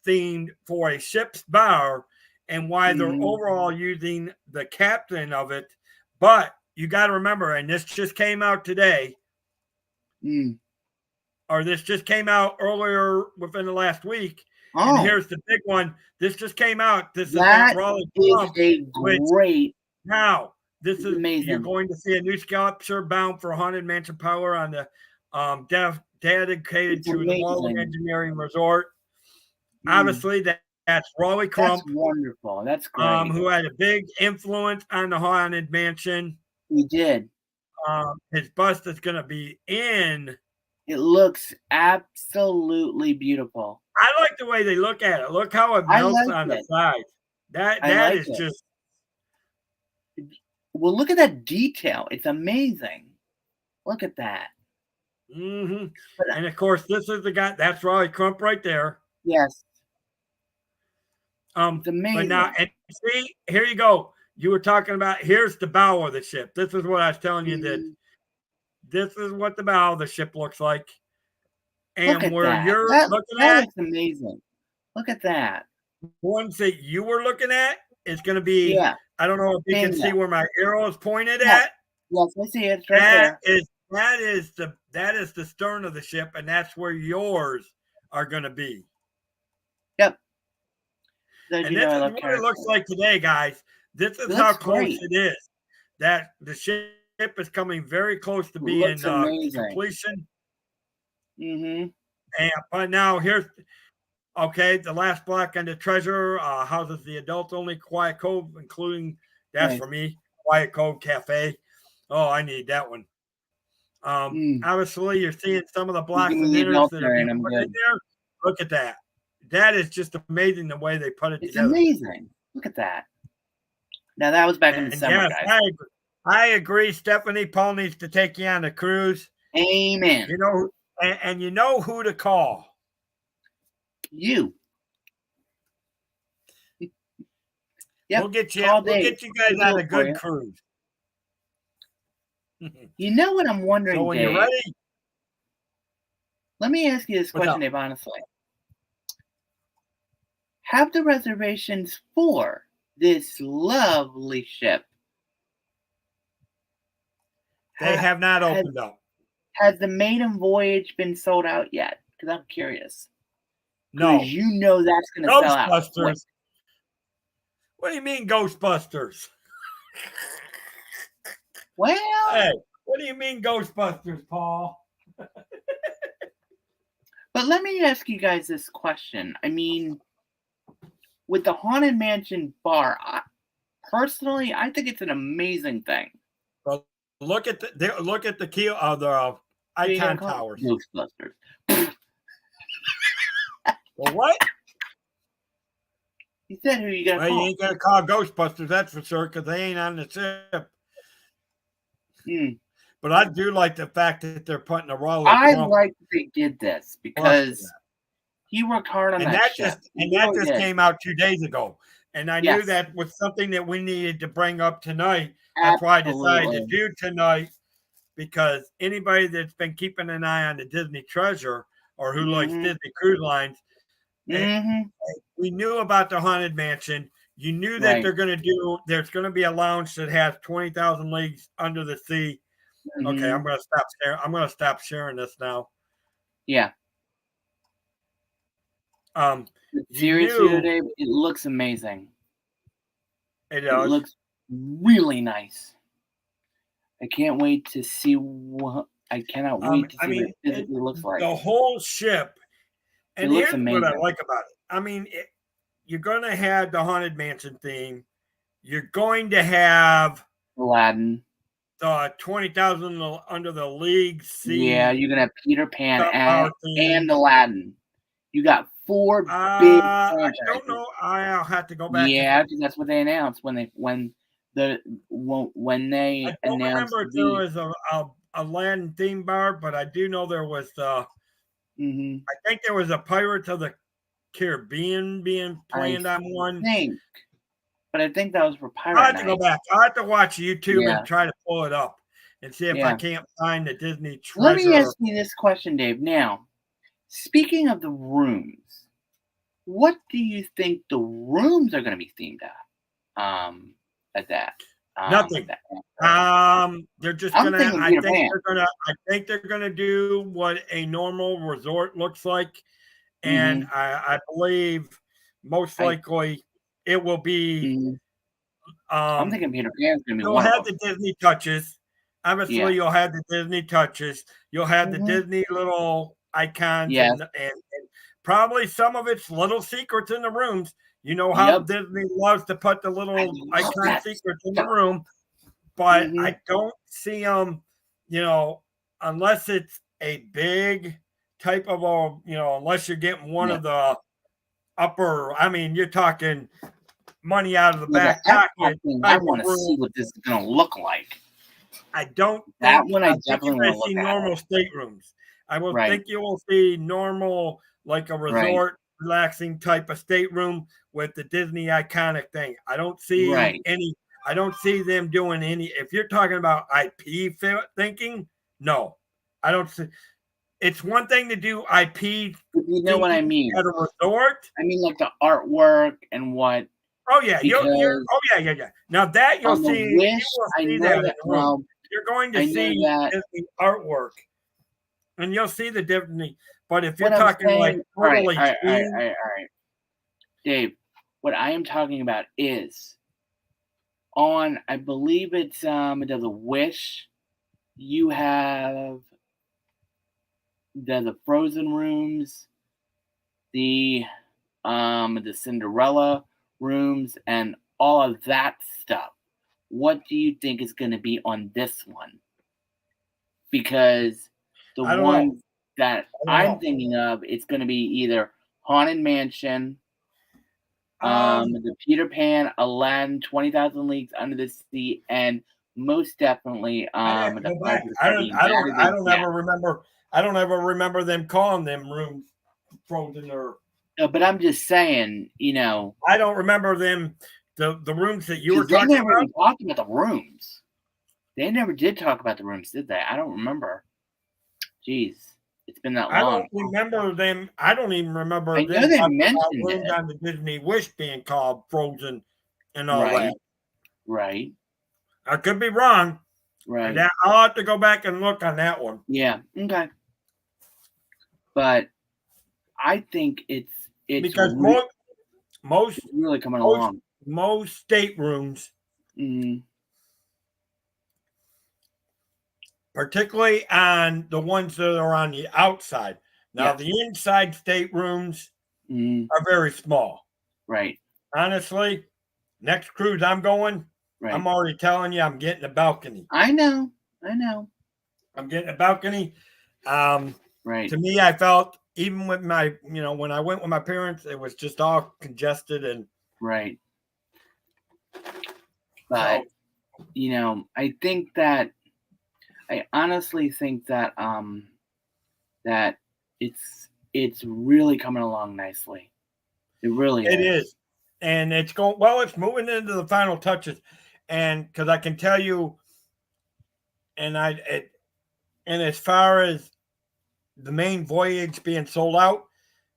themed for a ship's bar and why they're Mhm. overall using the captain of it. But you got to remember, and this just came out today, Mm. or this just came out earlier within the last week. And Oh, here's the big one. This just came out. This is that that Raleigh is Trump, a which great. now this It's is you're amazing. going to see a new sculpture bound for Haunted Mansion Power on the dedicated It's to the World amazing. Engineering Resort. Mm. Obviously, that's Raleigh That's Crump, wonderful. That's great. who had a big influence on the Haunted Mansion. He did. His bust is going to be in. It looks absolutely beautiful. I like the way they look at it. Look how it I melts like on the it. sides. That I like is it. just. Well, look at that detail. It's amazing. Look at that. Mm-hmm. But, And of course, this is the guy. That's Raleigh Crump right there. yes. It's But amazing. now, and see, here you go. You were talking about. Here's the bow of the ship. This is what I was telling you that. This is what the bow of the ship looks like. Look And at where that. you're looking That at, looks amazing. Look at that. ones that you were looking at is going to be. Yeah. I don't know if you can Bingo. see where my arrow is pointed Yeah. at. Yes, I see it. It's right there. That is the stern of the ship, and that's where yours are going to be. Yep. And this is what it looks like today, guys. This is how close it is. That the ship is coming very close to being completion. Mm-hmm. And but now here's the last block on the treasure houses the adult-only Quiet Cove, including that's for me, Quiet Cove Cafe. Oh, I need that one. Obviously, you're seeing some of the blocks and innards that are being put in there. Look at that. That is just amazing the way they put it together. It's amazing. Look at that. Now, that was back in the summer, guys. I agree, Stephanie. Paul needs to take you on a cruise. Amen. You know, and you know who to call. You. Yep. We'll get you guys on a good cruise. You know what I'm wondering, so when Dave? You're ready? Let me ask you this question, Dave, honestly. Have the reservations for this lovely ship? They have not opened up. Has the maiden voyage been sold out yet? Because I'm curious. No. Because you know that's going to sell out. Ghostbusters. What do you mean, Ghostbusters? Well. Hey, what do you mean, Ghostbusters, Paul? But let me ask you guys this question. I mean, with the Haunted Mansion bar, personally, I think it's an amazing thing. Well, look at the keel of the icon towers. Ghostbusters. Well, what? He said who you gonna call? You ain't gonna call Ghostbusters, that's for sure, because they ain't on the ship. But I do like the fact that they're putting a Raleigh Crump. like that they did this because he worked hard on that ship. That just came out 2 days ago. And I knew that was something that we needed to bring up tonight. That's why I decided to do tonight, because anybody that's been keeping an eye on the Disney Treasure or who likes Disney Cruise Lines, we knew about the Haunted Mansion. You knew that there's going to be a lounge that has 20,000 leagues under the sea. Okay, I'm going to stop sharing. I'm going to stop sharing this now. Yeah. Seriously, Dave, it looks amazing. It does. It looks really nice. I can't wait to see what. I cannot wait to see what it physically looks like. The whole ship. And here's what I like about it. I mean, you're going to have the Haunted Mansion theme. You're going to have Aladdin. The 20,000 under the league sea. Yeah, you're going to have Peter Pan and Aladdin. You got 4 big franchises. I don't know. I'll have to go back. Yeah, because that's what they announced when they announced. I don't remember if there was a Aladdin theme bar, but I do know there was I think there was a Pirates of the Caribbean being planned on one. but I think that was for I Pirate have to go Night. back. I have to watch YouTube Yeah. and try to pull it up and see if I Yeah. can't find the Disney Let me treasure. ask you this question, Dave. Now, speaking of the rooms, what do you think the rooms are going to be themed at that? Nothing. At They're just I'm gonna. thinking I Peter think Pan. they're gonna. I think they're gonna do what a normal resort looks like, and Mm-hmm. I believe most likely it will be. Mm-hmm. I'm Um, thinking Peter Pan's going to be you'll one of have them. the Disney touches. Yeah. Obviously, you'll have the Disney touches. You'll have the Mm-hmm. Disney little icons Yes. and probably some of its little secrets in the rooms. You know how Yep. Disney loves to put the I little love icon that secrets in the stuff. room, but Mm-hmm. I don't see them, unless it's a big type of unless you're getting one Yeah. of the upper, I mean, you're talking money out of the Well, the back Epcot pocket thing, I type of want to see room. what this is going to look like. I don't That think, one, I I think you're definitely going want to to look see at normal it. staterooms. I will Right. think you will see normal, like a Right. resort, relaxing type of stateroom with the Disney iconic thing. I don't see Right. any. I don't see them doing any. If you're talking about IP thinking, no, I don't see. It's one thing to do IP But you know what I theme mean? at a resort. I mean, like the artwork and what, Oh yeah, you're. because Oh yeah. Now that you'll on the see, you Wish, will I see know that in that, the room. well, You're going to I know see that Disney artwork, and you'll see the Disney. But if you're what I'm talking like saying, all right, totally all right, all right, themed, all right, all right. Dave, what I am talking about is on, I believe it's the Wish, you have the Frozen rooms, the Cinderella rooms, and all of that stuff. What do you think is going to be on this one? Because the I don't know. one that I don't I'm know. thinking of, it's going to be either Haunted Mansion, the Peter Pan, Aladdin, 20,000 Leagues Under the Sea, and most definitely I'd have to the go back. Pirates of the Caribbean. That is I a don't yes. ever remember. I don't ever remember them calling them rooms frozen or. No, but I'm just saying, I don't remember them. The rooms that you were because they talking never about. even talked about the rooms. They never did talk about the rooms, did they? I don't remember. Jeez, it's been that I long. don't remember them. I don't even remember I know them they talking about mentioned rooms it. on the Disney Wish being called Frozen and all Right, that. right, I could be wrong. right. I'll have to go back and look on that one. Yeah, okay. But I think it's Because most really coming along. most staterooms, particularly on the ones that are on the outside. Now Yeah. the inside staterooms Mm, are very small. right, Honestly, next cruise I'm going, right. I'm already telling you I'm getting a balcony. I know. I'm getting a balcony. Right. To me, I felt even with my, when I went with my parents, it was just all congested and Right. But so, I think that I honestly think that that it's really coming along nicely. It really it is. is. And it's going well, it's moving into the final touches. And because I can tell you, and and as far as the main voyage being sold out,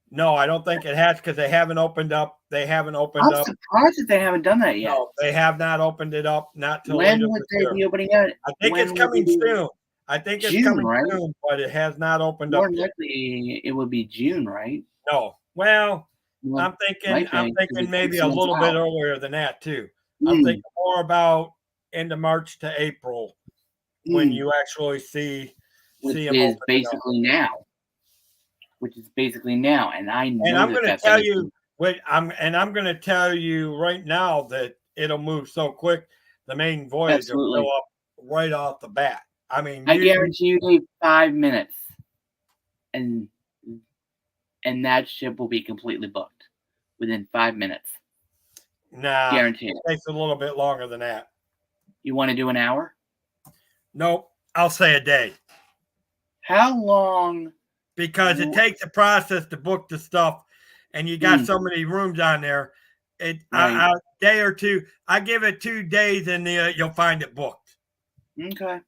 no, I don't think it has because they haven't opened up. They haven't opened I'm up. surprised that they haven't done that yet. No, they have not opened it up. Not till When later would this they year. be opening it? I think it's coming soon. I think it's June, coming right? soon, but it has not opened More up yet. likely, it would be June, right? No. Well, Well, I'm thinking might be, 'cause it's maybe 6 a months little bit out. earlier than that too. I'm Mm, thinking more about end of March to April when you actually see which them is opening up. basically now. And I And know I'm that going to that's tell going to you, be. I'm going to tell you right now that it'll move so quick. The main voyage will Absolutely. fill up right off the bat. I mean, I guarantee you need 5 minutes, and that ship will be completely booked within 5 minutes. Nah, Guaranteed. it takes a little bit longer than that. You want to do an hour? Nope, I'll say a day. How long? Because it takes a process to book the stuff, and you got so many rooms on there. Right. A day or two. I give it 2 days, and you'll find it booked. Okay.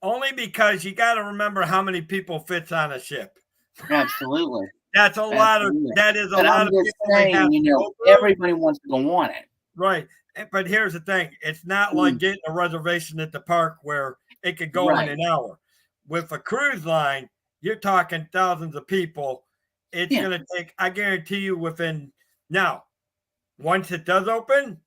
Only because you got to remember how many people fits on a ship. Absolutely. That's a lot of. Absolutely. That is a But lot I'm of just people they have saying, to go through. everybody wants to go on it. Right. But here's the thing: it's not like getting a reservation at the park where it could go in Right. an hour. With a cruise line, you're talking thousands of people. It's Yeah. going to take. I guarantee you, within now, once it does open,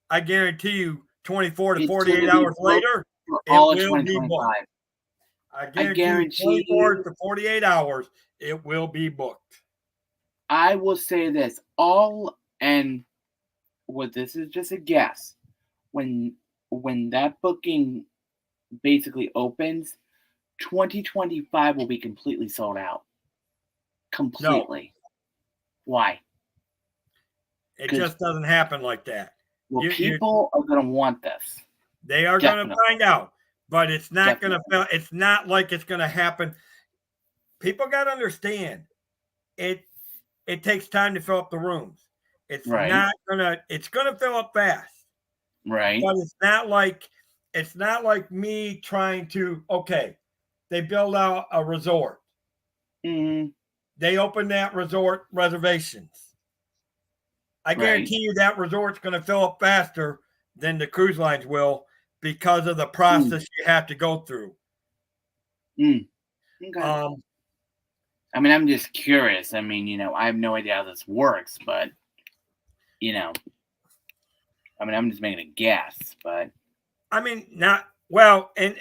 I guarantee you, 24 to It's going 48 to be hours booked later, for it all of will be booked. 2025. I I guarantee you, guarantee 24 you, to 48 hours, it will be booked. I will say this, and what this is just a guess. When that booking basically opens, 2025 will be completely sold out. No, Completely. Why? it Because just doesn't happen like that. people are going to want this. They are going to Definitely. find out, but it's not going Definitely. to. It's not like it's going to happen. People got to understand it. It takes time to fill up the rooms. It's Right. not gonna. It's gonna fill up fast, Right. but it's not like me trying to. Okay, they build out a resort. Mm-hmm. They open that resort reservations. I Right. guarantee you that resort's going to fill up faster than the cruise lines will because of the process you have to go through. Okay. I mean, I'm just curious. I mean, I have no idea how this works, but I mean, I'm just making a guess, but I mean, not well, and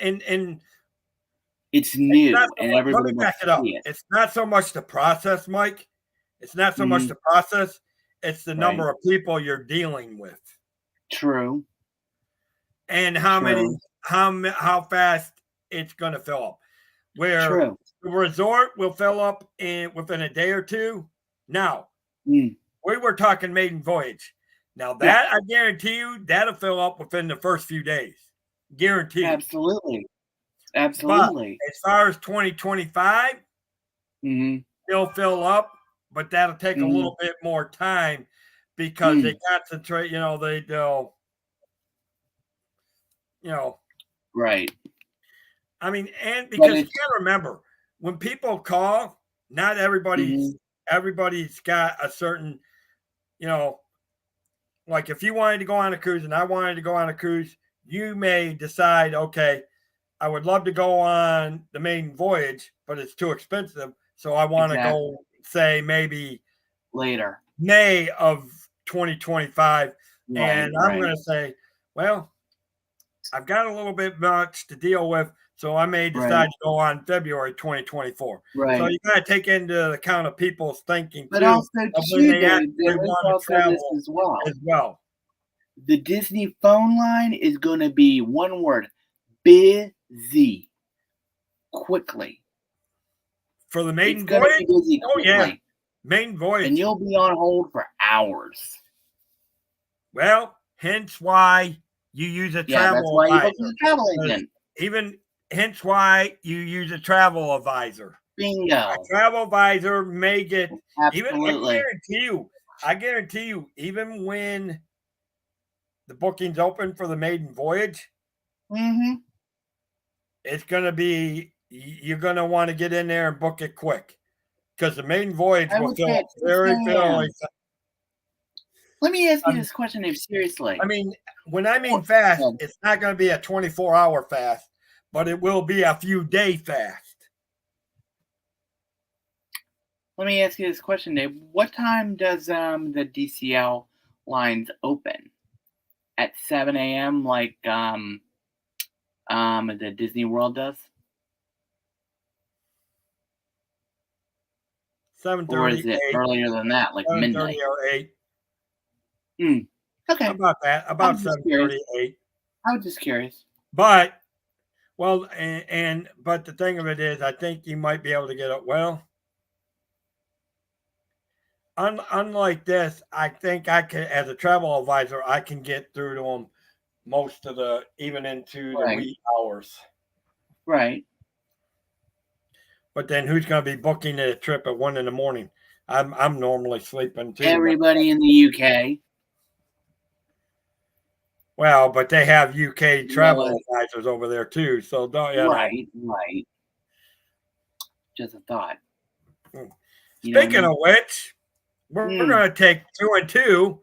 it's new, and let everybody me back wants it to up. see it. It's not so much the process, Mike. It's not so much the process. It's the number Right. of people you're dealing with. True. And how fast it's going to fill up. Where True. the resort will fill up within a day or two. Now, we were talking maiden voyage. Now that I guarantee you, that'll fill up within the first few days. Guaranteed. Absolutely. But Absolutely. as far as 2025, it'll fill up, but that'll take a little bit more time because they concentrate, Right. I mean, and because you gotta remember, when people call, not everybody's got a certain, like if you wanted to go on a cruise and I wanted to go on a cruise, you may decide, okay, I would love to go on the maiden voyage, but it's too expensive. So I want to go, say, maybe later, May of 2025. And I'm going to say, well, I've got a little bit much to deal with. So I may decide to go on February 2024. Right. So you got to take into account of people's thinking But too, also, of when they actually there is want to also this travel as well. The Disney phone line is going to be one word: busy. Quickly. For the maiden it's gonna voyage? Be busy Oh, quickly. yeah. Maiden voyage. And you'll be on hold for hours. Well, hence why you use a travel advisor. That's why you book a travel agent. Hence why you use a travel advisor. Bingo. A travel advisor may get Absolutely. I guarantee you, even when the booking's open for the maiden voyage, it's gonna be you're gonna want to get in there and book it quick. Because the maiden voyage will fill up very fast. Let me ask you this question, Dave, seriously. I mean, when I mean fast, it's not going to be a 24-hour fast, but it will be a few-day fast. Let me ask you this question, Dave. What time does the DCL lines open? At 7 a.m. like the Disney World does? 7:30. Or is it earlier than that, like midnight? 7:30 or 8. Okay. About that. About 7:30, 8. I was just curious. But, well, but the thing of it is, I think you might be able to get it. Well, unlike this, I think I can, as a travel advisor, I can get through to them most of even into the wee hours. Right. But then who's going to be booking a trip at 1 a.m? I'm normally sleeping too. Everybody in the UK. Well, but they have UK travel Really? advisors over there too. So don't Right. Just a thought. You know what I Speaking mean? of which, we're going to take 2 and 2.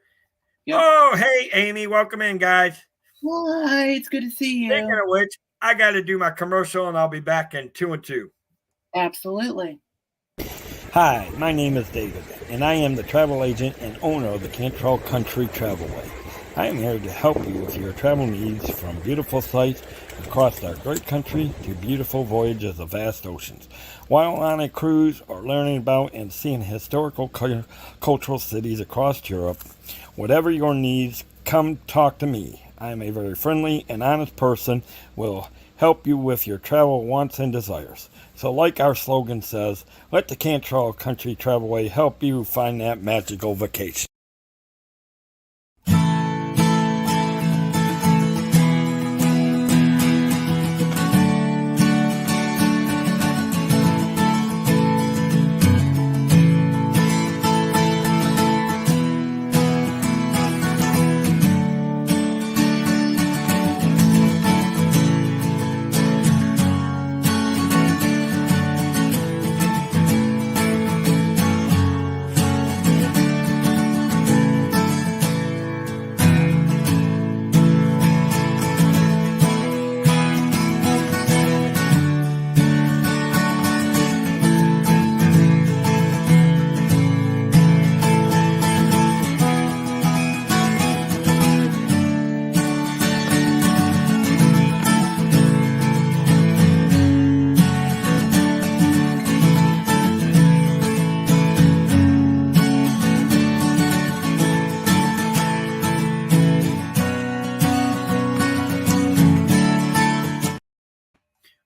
Yep. Oh, hey, Amy, welcome in, guys. Hi, it's good to see Speaking you. of which, I got to do my commercial, and I'll be back in 2 and 2. Absolutely. Hi, my name is David, and I am the travel agent and owner of the Cantrell Country Travelway. I am here to help you with your travel needs, from beautiful sights across our great country to beautiful voyages of vast oceans. While on a cruise or learning about and seeing historical cultural cities across Europe, whatever your needs, come talk to me. I am a very friendly and honest person, will help you with your travel wants and desires. So like our slogan says, let the Cantrell Country Travelway help you find that magical vacation.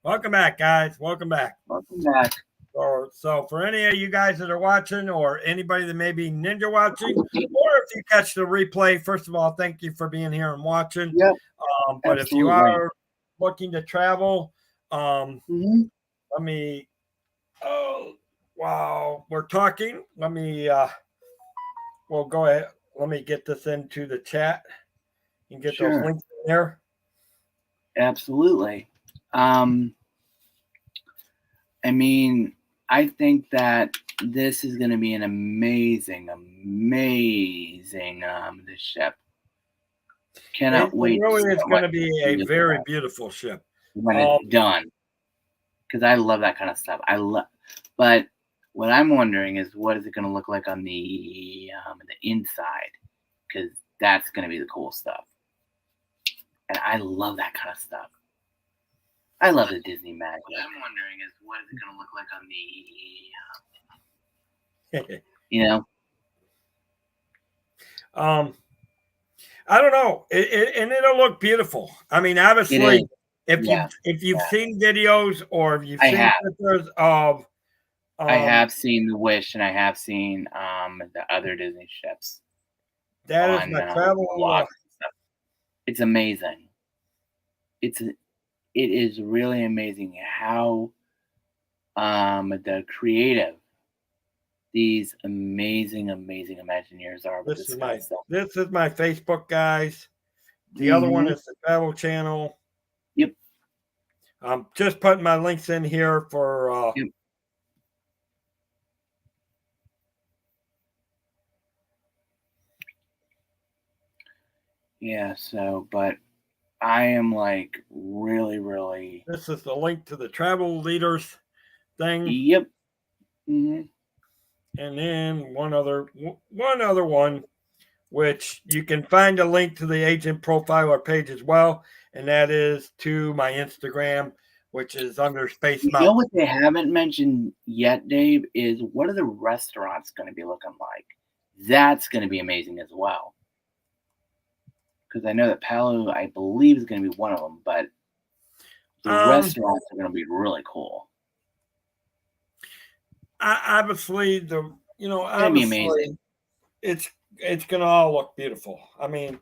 Welcome back, guys. Welcome back. Welcome back. So for any of you guys that are watching, or anybody that may be ninja watching, or if you catch the replay, first of all, thank you for being here and watching. Yep. But if you are looking to travel, let me. Oh, while we're talking, let me. Well, go ahead. Let me get this into the chat and get those links in there. Absolutely. I mean, I think that this is going to be an amazing this ship. Cannot wait. Really, it's going to be a very beautiful ship when it's done, because I love that kind of stuff. But what I'm wondering is, what is it going to look like on the inside? Because that's going to be the cool stuff, and I love that kind of stuff. I love the Disney magic. What I'm wondering is, what is it going to look like on the, I don't know, and it'll look beautiful. I mean, obviously, if you've seen videos, or if you've seen pictures of, I have seen the Wish, and I have seen the other Disney ships. That is my travel. It's amazing. It is really amazing how the creative these amazing Imagineers are. This is my Facebook, guys. The other one is the Travel Channel. Yep. I'm just putting my links in here for. Yeah. So, but I am like really. This is the link to the Travel Leaders thing. Yep. And then one other one, which you can find a link to the agent profiler page as well, and that is to my Instagram, which is under Space Mountain. You know what they haven't mentioned yet, Dave, is what are the restaurants going to be looking like? That's going to be amazing as well. Because I know that Palu, I believe, is going to be one of them, but the restaurants are going to be really cool. Obviously, it's going to all look beautiful. I mean,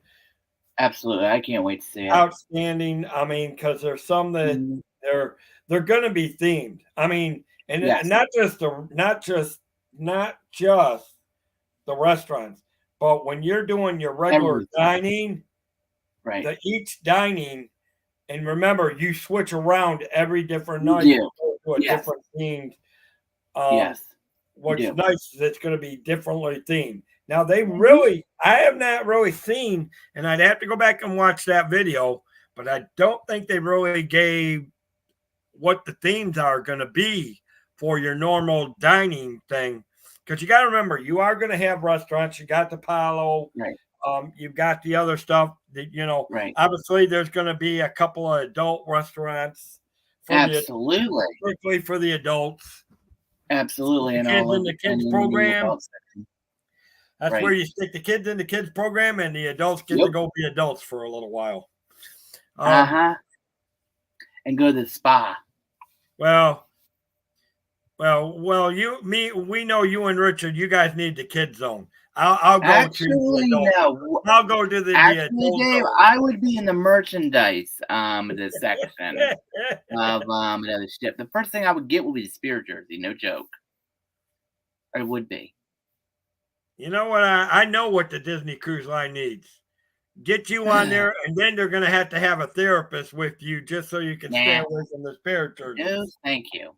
absolutely, I can't wait to see it. Outstanding. I mean, because there's some that they're going to be themed. I mean, and not just not just the restaurants, but when you're doing your regular Everything. dining, Right. each dining, and remember, you switch around every different You night do. to a Yes. different themed. Yes. What's do. nice is it's going to be differently themed. Now they Mhm. really, I have not really seen, and I'd have to go back and watch that video, but I don't think they really gave what the themes are going to be for your normal dining thing. Because you got to remember, you are going to have restaurants. You got the Palo, Right. you've got the other stuff that Right. Obviously, there's going to be a couple of adult restaurants for Absolutely. strictly for the adults. Absolutely. The kids in the kids program. That's Right. where you stick the kids in the kids program, and the adults get to go be adults for a little while. And go to the spa. Well, we know you and Richard. You guys need the kids zone. I'll go Actually, to the adult. no. I'll go to the Actually, adult Dave, zone. I would be in the merchandise the section of another ship. The first thing I would get would be the Spirit jersey. No joke. It would be. You know what? I know what the Disney Cruise Line needs. Get you on there, and then they're going to have a therapist with you just so you can stay away from the Spirit jersey. No, thank you.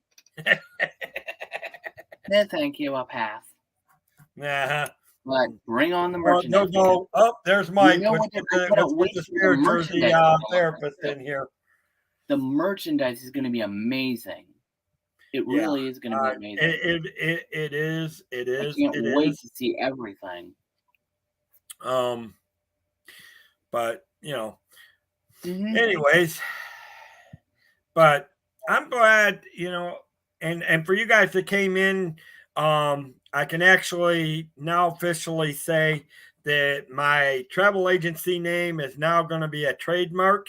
No, thank you. I'll pass. But bring on the merchandise. No. Oh, there's Mike. Let's get the Spirit jersey therapist in here. The merchandise is going to be amazing. It really is going to be amazing. It is. I can't wait to see everything. But anyways, but I'm glad, and for you guys that came in, I can actually now officially say that my travel agency name is now going to be a trademark.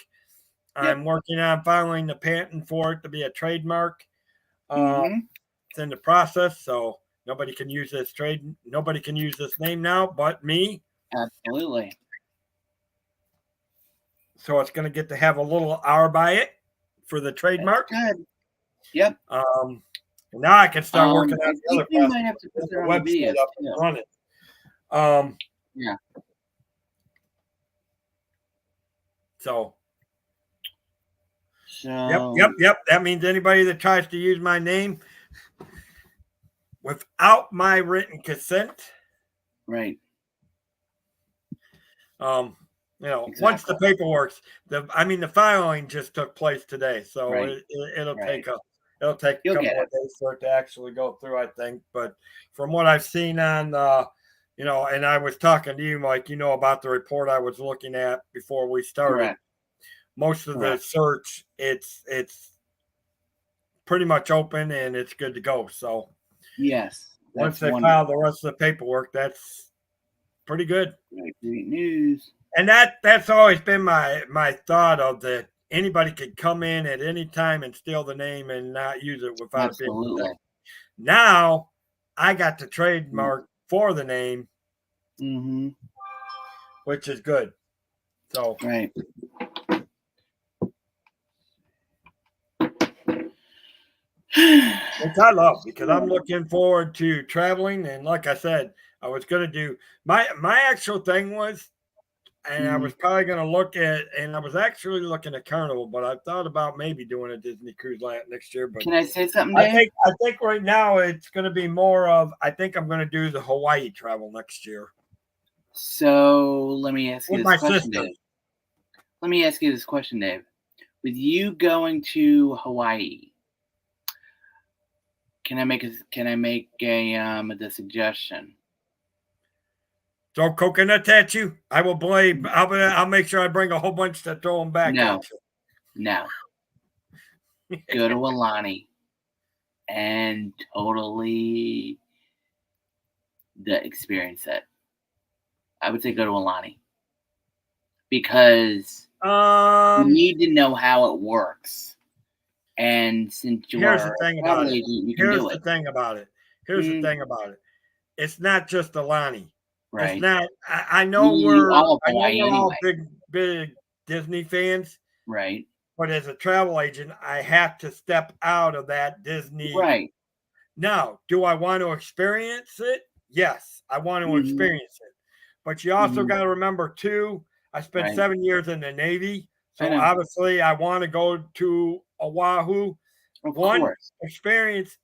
Yep. I'm working on filing the patent for it to be a trademark. It's in the process, so nobody can use this name now but me. Absolutely. So it's going to get to have a little R by it for the trademark. That's good. Yep. Now I can start working on the other you might have to put their website up and run it. Yeah. So. Yep. That means anybody that tries to use my name without my written consent. Right. Exactly. Once the paperwork's the filing just took place today, so it'll take a couple of days for it to actually go through, I think. But from what I've seen on and I was talking to you, Mike, about the report I was looking at before we started. Correct. Most of the search, it's pretty much open and it's good to go. So yes, once they file the rest of the paperwork, that's pretty good. Great news. And that's always been my thought of that anybody could come in at any time and steal the name and not use it without it being protected. Now I got the trademark for the name, which is good. So right. Which I love because I'm looking forward to traveling. And like I said, I was going to do my actual thing was, and I was probably going to look at, and I was actually looking at Carnival, but I thought about maybe doing a Disney Cruise Line next year. But can I say something, Dave? I think right now it's going to be more of, I think I'm going to do the Hawaii travel next year. So let me ask you this question, sister. Dave. Let me ask you this question, Dave. With you going to Hawaii, can I make the suggestion? Throw coconuts at you? I will blame. I'll make sure I bring a whole bunch to throw them back at you. No. Go to Alani and totally experience it. I would say go to Alani because you need to know how it works. And since you are a travel agent, you can do it. Here's the thing about it. It's not just Alani. Right. It's not. I know we're all big Disney fans. Right. But as a travel agent, I have to step out of that Disney. Right. Now, do I want to experience it? Yes, I want to Mhm. experience it. But you also Mhm. got to remember too, I spent Right. 7 years in the Navy. I So know. obviously I want to go to Oahu. Of One, course. experience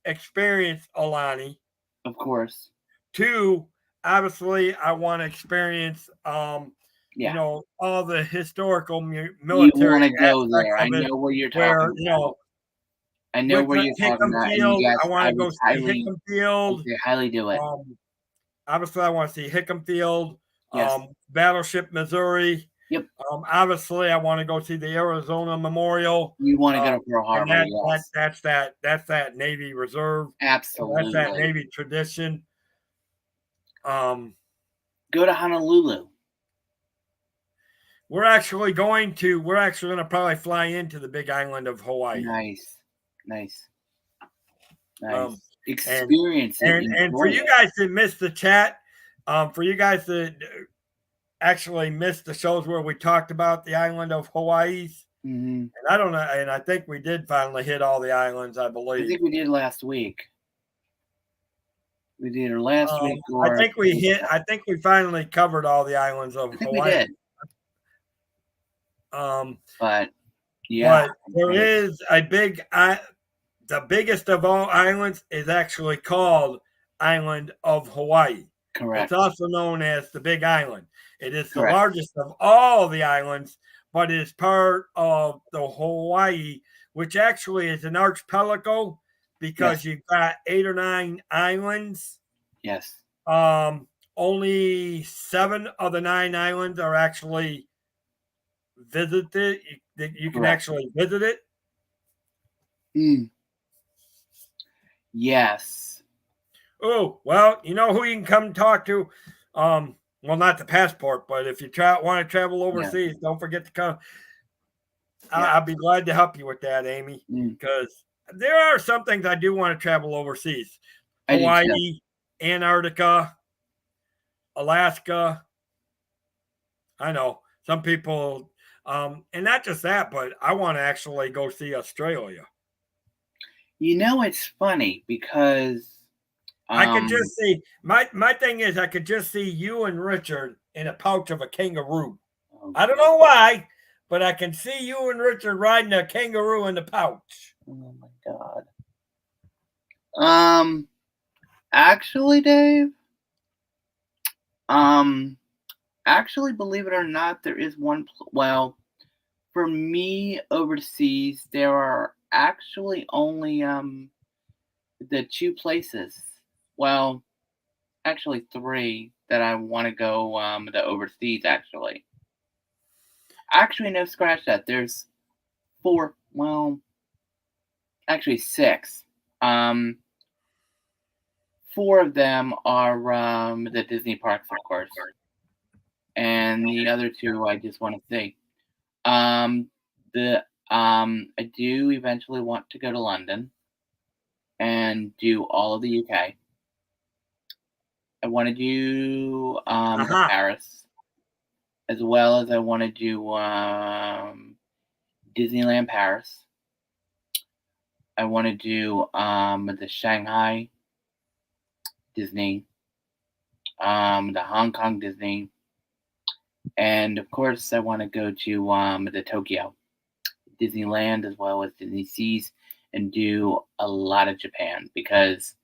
Alani. Of course. Two, obviously I want to experience Yeah. all the historical You military want to go aspects there. I of it know what you're where, talking about. I know with where you're talking Hickam about. And Field, yes, I want I to go would see Hickam Field. say highly do it. Obviously, I want to see Hickam Field, Yes. Battleship Missouri. Yep. Obviously, I want to go see the Arizona Memorial. You want to go to Pearl And Harbor. Yes. that's that Navy Reserve. Absolutely. That's that Navy tradition. Go to Honolulu. We're actually going to probably fly into the big island of Hawaii. Nice. And Experience it. for you guys that missed the chat, for you guys that actually missed the shows where we talked about the island of Hawaii, and I don't know, and I think we did finally hit all the islands. I believe. I think we did last week. We did it last week. I think we hit. I think we finally covered all the islands of Hawaii. We did. But yeah, but there is a big. The biggest of all islands is actually called Island of Hawaii. Correct. It's also known as the Big Island. It is Correct. the largest of all the islands, but it is part of the Hawaii, which actually is an archipelago because you've got 8 or 9 islands. Yes. Only 7 of the 9 islands are actually visited. You can actually visit it. Yes. Oh, well, you know who you can come talk to? Well, not the passport, but if you want to travel overseas, don't forget to come. I'll be glad to help you with that, Amy, because there are some things I do want to travel overseas. Hawaii, Antarctica, Alaska. I know some people, and not just that, but I want to actually go see Australia. You know, it's funny because I could just see my thing is I could just see you and Richard in a pouch of a kangaroo. I don't know why, but I can see you and Richard riding a kangaroo in the pouch. Oh my God. Actually, Dave. Actually, believe it or not, there is one. Well, for me overseas, there are actually only the 2 places. Well, actually 3 that I want to go the overseas. Actually, no, scratch that. There's 4. Well, actually 6. 4 of them are the Disney parks, of course, and the other 2 I just want to see. I do eventually want to go to London and do all of the UK. I want to do Paris, as well as I want to do Disneyland Paris. I want to do the Shanghai Disney, the Hong Kong Disney, and of course I want to go to the Tokyo Disneyland, as well as Disney Seas, and do a lot of Japan, because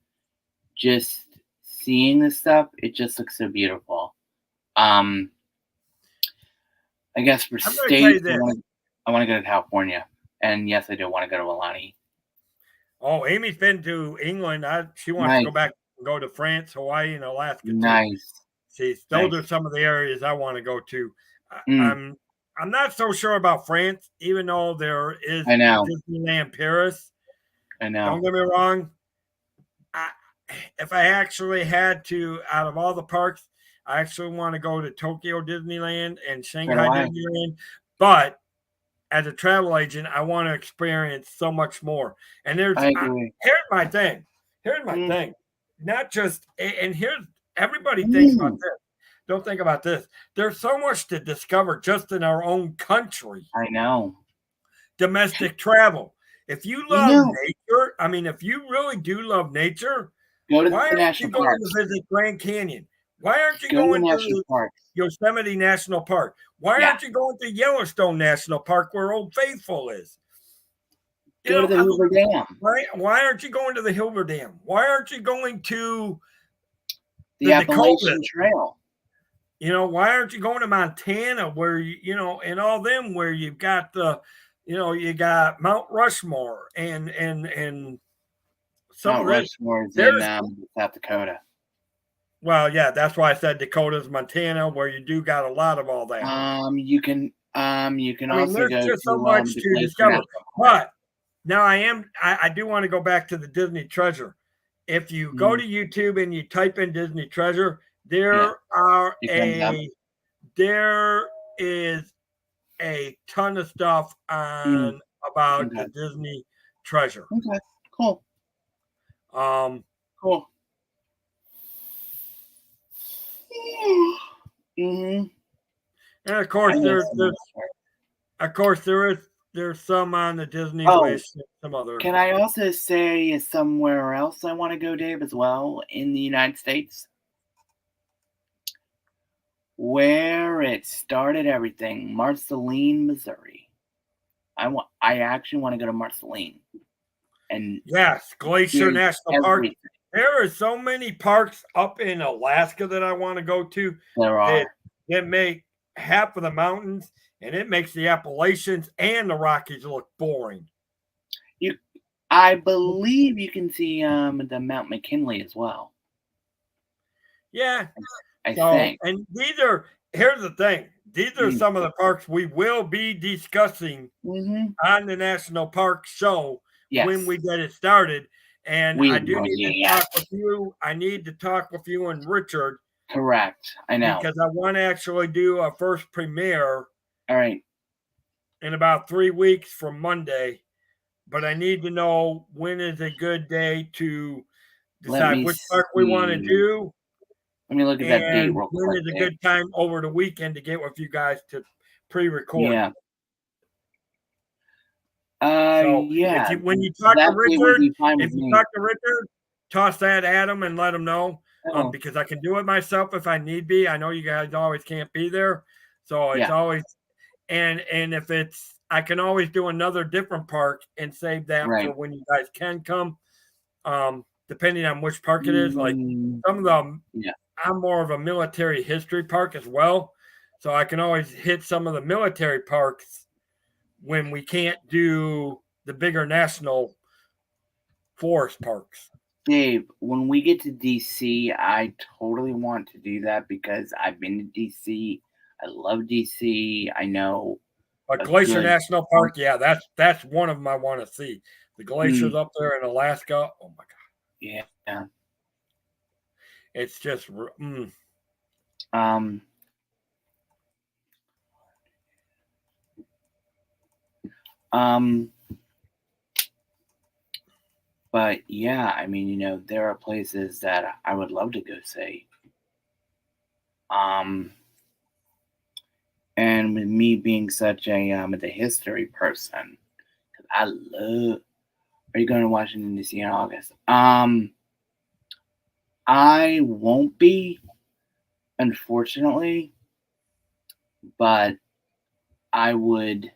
just seeing this stuff, it just looks so beautiful. I guess for states, I want to go to California, and yes, I do want to go to Alani. Oh, Amy's been to England. She wants to go back and go to France, Hawaii, and Alaska too. Nice. See, those are some of the areas I want to go to. I'm not so sure about France, even though there is Disneyland Paris. I know. Don't get me wrong. If I actually had to, out of all the parks, I actually want to go to Tokyo Disneyland and Shanghai Disneyland. But as a travel agent, I want to experience so much more. And here's my thing. Not just, and here's, everybody thinks about this. Don't think about this. There's so much to discover just in our own country. I know. Domestic travel. If you You love know, nature, I mean, if you really do love nature, go to why the aren't you national going parks. to visit Grand Canyon? Why aren't you Go to the going to national the parks. Yosemite National Park? Why Yeah. aren't you going to Yellowstone National Park where Old Faithful is? You Go to know, the I mean, Hoover Dam. why aren't you going to the Hoover Dam? Why aren't you going to The the Appalachian Dakotas? Trail. You know, why aren't you going to Montana where you know, and all them where you've got the, you know, you got Mount Rushmore and some Mount of them. Rushmore is in There's South Dakota. well, yeah, that's why I said Dakotas, Montana, where you do got a lot of all that. You can I mean, also there's go just so to much the to Glacier discover. National Park. But now I do want to go back to the Disney Treasure. If you go to YouTube and you type in Disney Treasure, there is a ton of stuff on about the Disney Treasure. Okay, cool. Cool. Mm-hmm. And of course, there's some on the Disney Wish and some other. Can I also say somewhere else I want to go, Dave, as well in the United States? Where it started everything, Marceline, Missouri. I actually want to go to Marceline. And yes, Glacier National Park. There are so many parks up in Alaska that I want to go to. There are. That make half of the mountains, and it makes the Appalachians and the Rockies look boring. I believe you can see the Mount McKinley as well. Yeah, I think. And here's the thing. These are some of the parks we will be discussing on the National Park Show when we get it started. And I do need to talk with you. I need to talk with you and Richard. Correct. I know. Because I want to actually do a first premiere. All right. In about 3 weeks from Monday. But I need to know when is a good day to decide which park we want to do. Let me look at that date real quick. When is a good time over the weekend to get with you guys to pre-record? Yeah. Yeah. When you talk to Richard, toss that at him and let him know. Because I can do it myself if I need be. I know you guys always can't be there. So it's always and if it's I can always do another different park and save that for when you guys can come. Depending on which park it is. Like some of them I'm more of a military history park as well. So I can always hit some of the military parks when we can't do the bigger national forest parks. Dave, when we get to DC, I totally want to do that because I've been to DC. I love DC. I know. But Glacier National Park, yeah, that's one of them I want to see. The glaciers up there in Alaska. Oh my God. Yeah. It's just But yeah, I mean, there are places that I would love to go see. And with me being such the history person, because I love. Are you going to Washington D.C. in August? I won't be, unfortunately, but I would.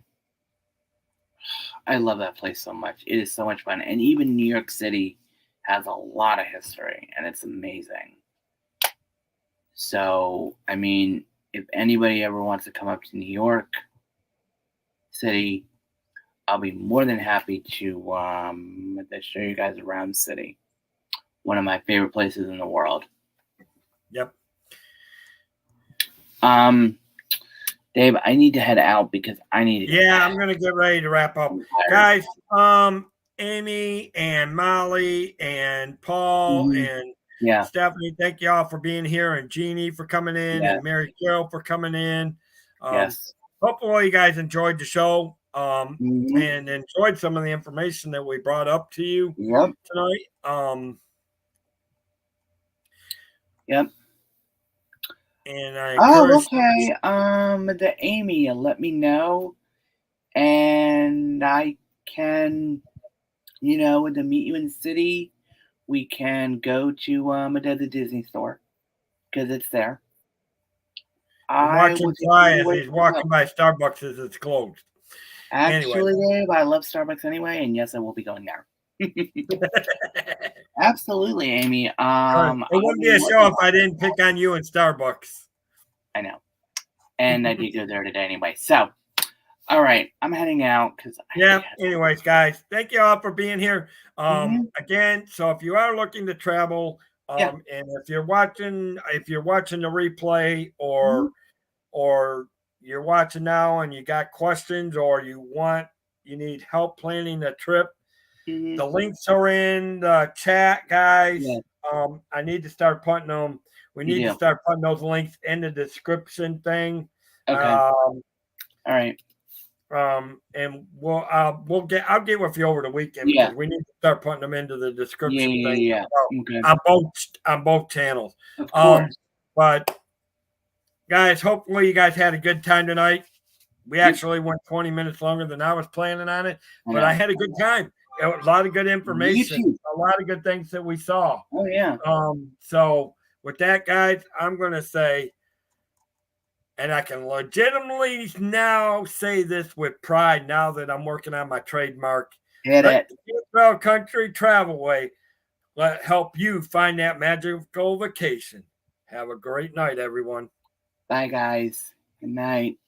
I love that place so much. It is so much fun. And even New York City has a lot of history, and it's amazing. So, I mean, if anybody ever wants to come up to New York City, I'll be more than happy to show you guys around the city. One of my favorite places in the world. Yep. Dave, I need to head out because I need to. Yeah, I'm gonna get ready to wrap up, guys. Amy and Molly and Paul and Stephanie, thank you all for being here, and Jeannie for coming in, and Mary Carol for coming in. Hopefully, you guys enjoyed the show and enjoyed some of the information that we brought up to you tonight. And I okay. The Amy, let me know, and I can to meet you in the city, we can go to the Disney store because it's there. And I watch will him take fly you as anywhere he's you wanna walking go. by Starbucks as it's closed. Anyway. Actually, Dave, I love Starbucks anyway, and yes, I will be going there. Absolutely, Amy. It I'll wouldn't be be a show looking. if I didn't pick on you in Starbucks. I know, and I did go there today anyway. So, all right, I'm heading out because Yeah. Anyways, guys, thank you all for being here. Mhm. Again, so if you are looking to travel, Yeah. and if you're watching the replay Mhm. or you're watching now and you got questions or you need help planning a trip, Mhm. the links are in the chat, guys. Yeah. I need to start putting them. We You need to do. start putting those links in the description thing. Okay. All right. And I'll get with you over the weekend Yeah. because we need to start putting them into the Yeah. description Yeah. thing Yeah. Okay. on both channels. Of course. But guys, hopefully you guys had a good time tonight. We Yeah. actually went 20 minutes longer than I was planning on it, I but I know. had a good time. It was a lot of good Me information, too. a lot of good things that we saw. Oh yeah. So with that, guys, I'm gonna say, and I can legitimately now say this with pride now that I'm working on my trademark. Hit Let it. the Cantrell Country Travelway help you find that magical vacation. Have a great night, everyone. Bye, guys. Good night.